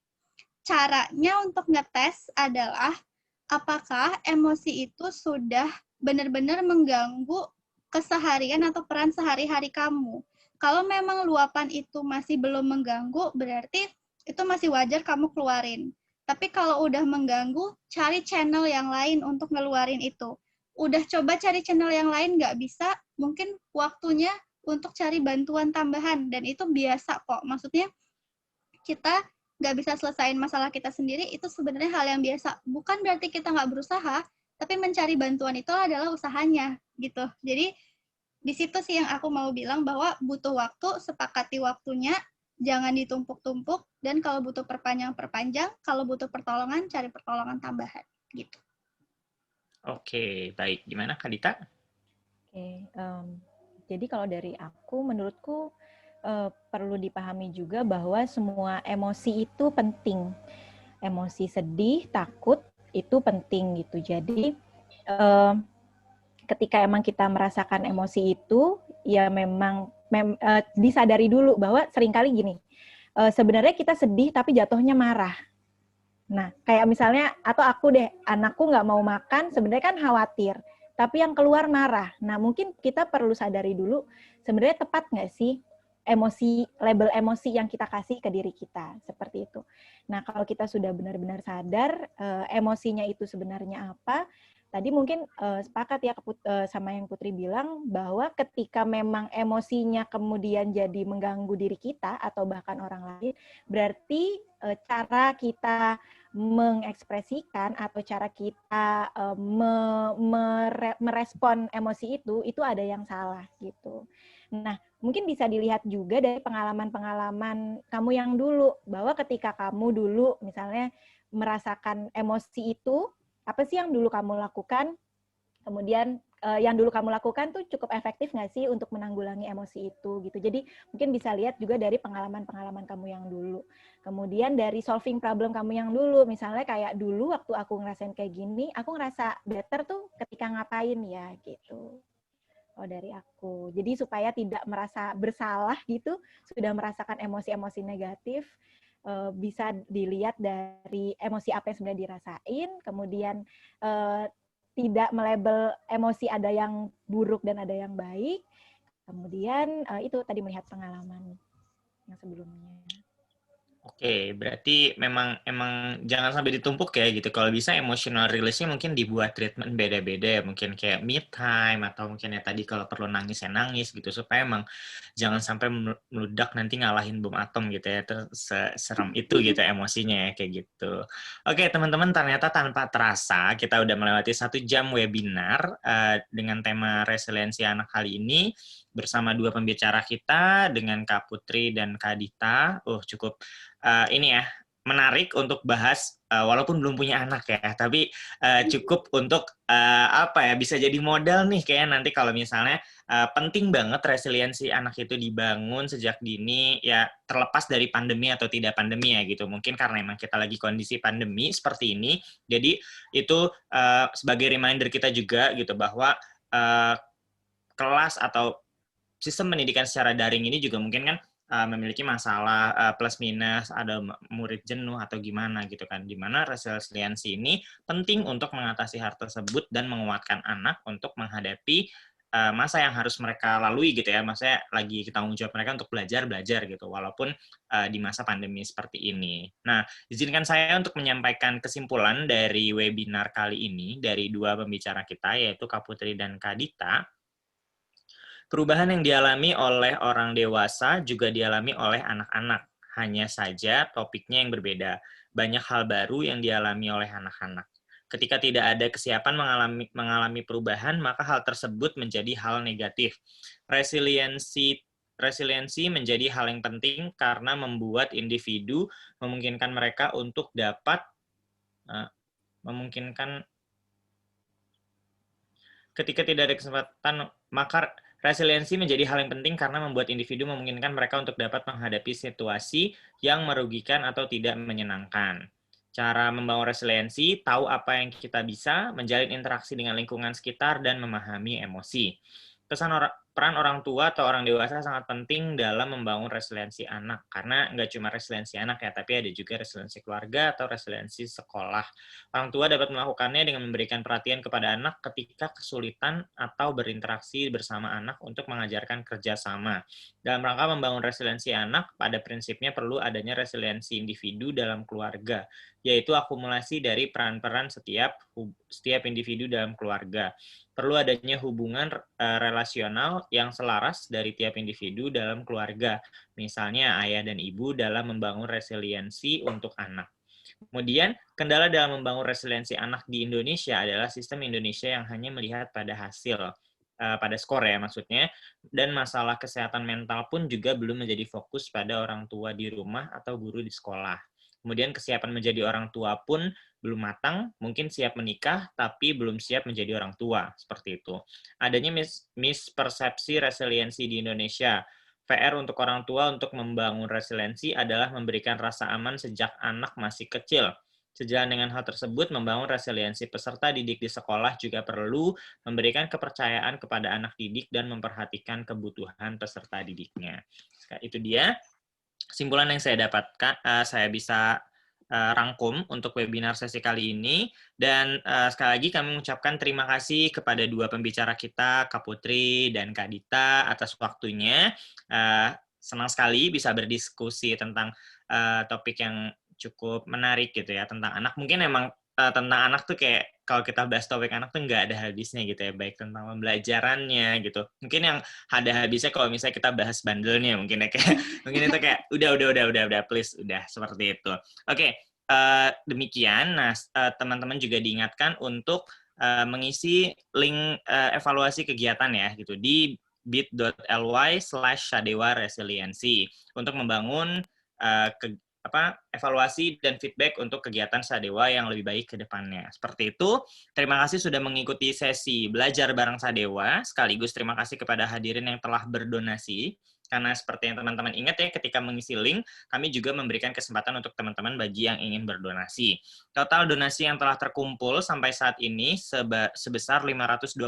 Speaker 2: Caranya untuk ngetes adalah, apakah emosi itu sudah benar-benar mengganggu keseharian atau peran sehari-hari kamu. Kalau memang luapan itu masih belum mengganggu, berarti itu masih wajar kamu keluarin. Tapi kalau udah mengganggu, cari channel yang lain untuk ngeluarin itu. Udah coba cari channel yang lain, nggak bisa, mungkin waktunya untuk cari bantuan tambahan. Dan itu biasa kok. Maksudnya, kita nggak bisa selesaiin masalah kita sendiri, itu sebenarnya hal yang biasa. Bukan berarti kita nggak berusaha, tapi mencari bantuan itu adalah usahanya, gitu. Jadi, di situ sih yang aku mau bilang bahwa butuh waktu, sepakati waktunya, jangan ditumpuk-tumpuk, dan kalau butuh perpanjang, kalau butuh pertolongan, cari pertolongan tambahan, gitu.
Speaker 1: Oke, baik. Gimana Kak Dita?
Speaker 3: Oke, jadi kalau dari aku, menurutku perlu dipahami juga bahwa semua emosi itu penting. Emosi sedih, takut, itu penting gitu. Jadi, ketika emang kita merasakan emosi itu, ya memang disadari dulu bahwa seringkali gini, sebenarnya kita sedih tapi jatuhnya marah. Nah, kayak misalnya, atau aku deh, anakku nggak mau makan, sebenarnya kan khawatir, tapi yang keluar marah. Nah, mungkin kita perlu sadari dulu, sebenarnya tepat nggak sih label emosi yang kita kasih ke diri kita, seperti itu. Nah, kalau kita sudah benar-benar sadar emosinya itu sebenarnya apa, tadi mungkin sepakat ya sama yang Putri bilang, bahwa ketika memang emosinya kemudian jadi mengganggu diri kita atau bahkan orang lain, berarti cara kita mengekspresikan atau cara kita merespon emosi itu ada yang salah gitu. Nah, mungkin bisa dilihat juga dari pengalaman-pengalaman kamu yang dulu, bahwa ketika kamu dulu misalnya merasakan emosi itu, apa sih yang dulu kamu lakukan? Kemudian yang dulu kamu lakukan tuh cukup efektif nggak sih untuk menanggulangi emosi itu gitu. Jadi mungkin bisa lihat juga dari pengalaman-pengalaman kamu yang dulu. Kemudian dari solving problem kamu yang dulu, misalnya kayak dulu waktu aku ngerasain kayak gini, aku ngerasa better tuh ketika ngapain ya gitu. Oh, dari aku. Jadi supaya tidak merasa bersalah gitu, sudah merasakan emosi-emosi negatif, bisa dilihat dari emosi apa yang sebenarnya dirasain, kemudian tidak melabel emosi ada yang buruk dan ada yang baik. Kemudian itu tadi melihat pengalaman yang sebelumnya.
Speaker 1: Oke, berarti emang jangan sampai ditumpuk ya gitu. Kalau bisa emotional release-nya mungkin dibuat treatment beda-beda ya. Mungkin kayak me time atau mungkin ya tadi kalau perlu nangis ya nangis gitu. Supaya emang jangan sampai meledak nanti ngalahin bom atom gitu ya. Terus serem itu gitu emosinya ya kayak gitu. Oke teman-teman, ternyata tanpa terasa kita udah melewati 1 jam webinar dengan tema resiliensi anak kali ini. Bersama 2 pembicara kita dengan Kak Putri dan Kak Dita. Cukup ini ya, menarik untuk bahas walaupun belum punya anak ya, tapi cukup untuk bisa jadi modal nih kayak nanti kalau misalnya penting banget resiliensi anak itu dibangun sejak dini ya, terlepas dari pandemi atau tidak pandemi ya gitu. Mungkin karena emang kita lagi kondisi pandemi seperti ini, jadi itu sebagai reminder kita juga gitu bahwa kelas atau sistem pendidikan secara daring ini juga mungkin kan memiliki masalah plus minus, ada murid jenuh atau gimana gitu kan. Di mana resiliensi ini penting untuk mengatasi hal tersebut dan menguatkan anak untuk menghadapi masa yang harus mereka lalui gitu ya. Maksudnya lagi tanggung jawab mereka untuk belajar gitu, walaupun di masa pandemi seperti ini. Nah, izinkan saya untuk menyampaikan kesimpulan dari webinar kali ini dari dua pembicara kita, yaitu Kak Putri dan Kak Dita. Perubahan yang dialami oleh orang dewasa juga dialami oleh anak-anak. Hanya saja topiknya yang berbeda. Banyak hal baru yang dialami oleh anak-anak. Ketika tidak ada kesiapan mengalami perubahan, maka hal tersebut menjadi hal negatif. Resiliensi menjadi hal yang penting karena membuat individu memungkinkan mereka untuk dapat ketika tidak ada kesempatan, maka resiliensi menjadi hal yang penting karena membuat individu memungkinkan mereka untuk dapat menghadapi situasi yang merugikan atau tidak menyenangkan. Cara membangun resiliensi, tahu apa yang kita bisa, menjalin interaksi dengan lingkungan sekitar, dan memahami emosi. Peran orang tua atau orang dewasa sangat penting dalam membangun resiliensi anak, karena nggak cuma resiliensi anak ya, tapi ada juga resiliensi keluarga atau resiliensi sekolah. Orang tua dapat melakukannya dengan memberikan perhatian kepada anak ketika kesulitan atau berinteraksi bersama anak untuk mengajarkan kerjasama. Dalam rangka membangun resiliensi anak, pada prinsipnya perlu adanya resiliensi individu dalam keluarga, yaitu akumulasi dari peran-peran setiap individu dalam keluarga. Perlu adanya hubungan relasional yang selaras dari tiap individu dalam keluarga, misalnya ayah dan ibu dalam membangun resiliensi untuk anak. Kemudian, kendala dalam membangun resiliensi anak di Indonesia adalah sistem Indonesia yang hanya melihat pada hasil, pada skor ya maksudnya, dan masalah kesehatan mental pun juga belum menjadi fokus pada orang tua di rumah atau guru di sekolah. Kemudian kesiapan menjadi orang tua pun belum matang, mungkin siap menikah, tapi belum siap menjadi orang tua, seperti itu. Adanya mispersepsi resiliensi di Indonesia. PR untuk orang tua untuk membangun resiliensi adalah memberikan rasa aman sejak anak masih kecil. Sejalan dengan hal tersebut, membangun resiliensi peserta didik di sekolah juga perlu memberikan kepercayaan kepada anak didik dan memperhatikan kebutuhan peserta didiknya. Itu dia kesimpulan yang saya dapatkan, saya bisa rangkum untuk webinar sesi kali ini. Dan sekali lagi kami mengucapkan terima kasih kepada dua pembicara kita, Kak Putri dan Kak Dita, atas waktunya. Senang sekali bisa berdiskusi tentang topik yang cukup menarik gitu ya, tentang anak. Mungkin emang tentang anak tuh kayak kalau kita bahas topik anak tuh nggak ada habisnya gitu ya, baik tentang pembelajarannya gitu. Mungkin yang ada habisnya kalau misalnya kita bahas bandelnya mungkin ya, kayak mungkin itu kayak udah please, udah seperti itu. Oke, demikian. Nah, teman-teman juga diingatkan untuk mengisi link evaluasi kegiatan ya gitu di bit.ly/Sadewa Resiliensi untuk membangun evaluasi dan feedback untuk kegiatan Sadewa yang lebih baik ke depannya. Seperti itu. Terima kasih sudah mengikuti sesi belajar bareng Sadewa. Sekaligus terima kasih kepada hadirin yang telah berdonasi. Karena seperti yang teman-teman ingat ya, ketika mengisi link, kami juga memberikan kesempatan untuk teman-teman bagi yang ingin berdonasi. Total donasi yang telah terkumpul sampai saat ini sebesar 525.000,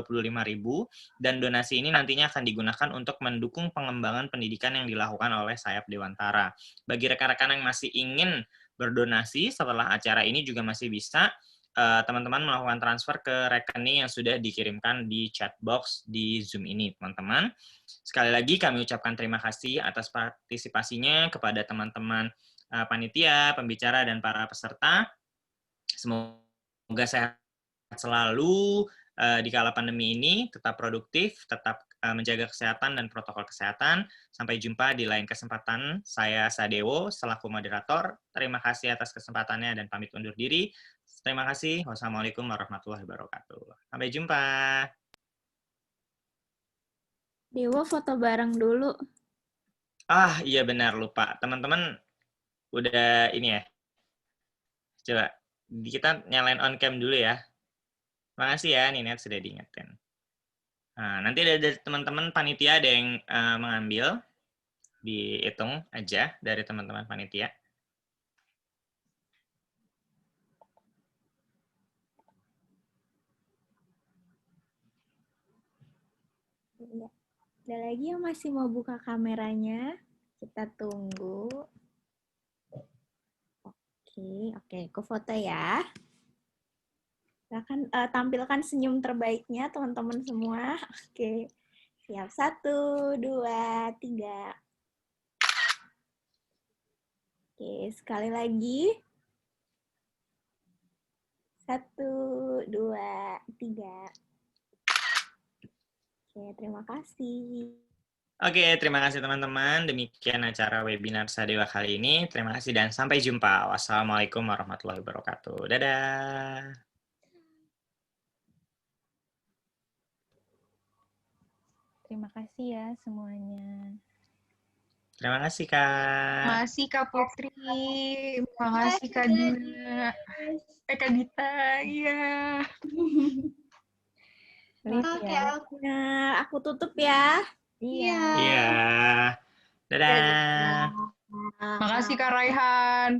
Speaker 1: dan donasi ini nantinya akan digunakan untuk mendukung pengembangan pendidikan yang dilakukan oleh Sayap Dewantara. Bagi rekan-rekan yang masih ingin berdonasi setelah acara ini juga masih bisa teman-teman melakukan transfer ke rekening yang sudah dikirimkan di chat box di Zoom ini, teman-teman. Sekali lagi kami ucapkan terima kasih atas partisipasinya kepada teman-teman panitia, pembicara, dan para peserta. Semoga sehat selalu di kala pandemi ini, tetap produktif, tetap menjaga kesehatan dan protokol kesehatan. Sampai jumpa di lain kesempatan. Saya Sadewo, selaku moderator. Terima kasih atas kesempatannya dan pamit undur diri. Terima kasih. Wassalamualaikum warahmatullahi wabarakatuh. Sampai jumpa.
Speaker 4: Dewo foto bareng dulu.
Speaker 1: Iya benar, lupa. Teman-teman udah ini ya. Coba kita nyalain on cam dulu ya. Makasih ya, Ninet sudah diingetin. Nah, nanti ada teman-teman panitia ada yang mengambil. Dihitung aja dari teman-teman panitia.
Speaker 4: Ada lagi yang masih mau buka kameranya? Kita tunggu. Oke, aku foto ya. Silakan tampilkan senyum terbaiknya teman-teman semua. Oke, siap. 1, 2, 3. Oke, sekali lagi. 1, 2, 3. Oke, terima kasih.
Speaker 1: Oke, terima kasih teman-teman. Demikian acara webinar Sadewa kali ini. Terima kasih dan sampai jumpa. Wassalamualaikum warahmatullahi wabarakatuh. Dadah.
Speaker 3: Terima kasih ya semuanya.
Speaker 1: Terima kasih, Kak.
Speaker 5: Terima kasih Kak Putri. Terima kasih Kak Dina. Kak Dita, iya.
Speaker 2: Oke,
Speaker 4: Nah, aku tutup ya.
Speaker 3: Iya.
Speaker 1: Iya. Dadah.
Speaker 5: Makasih Kak Raihan.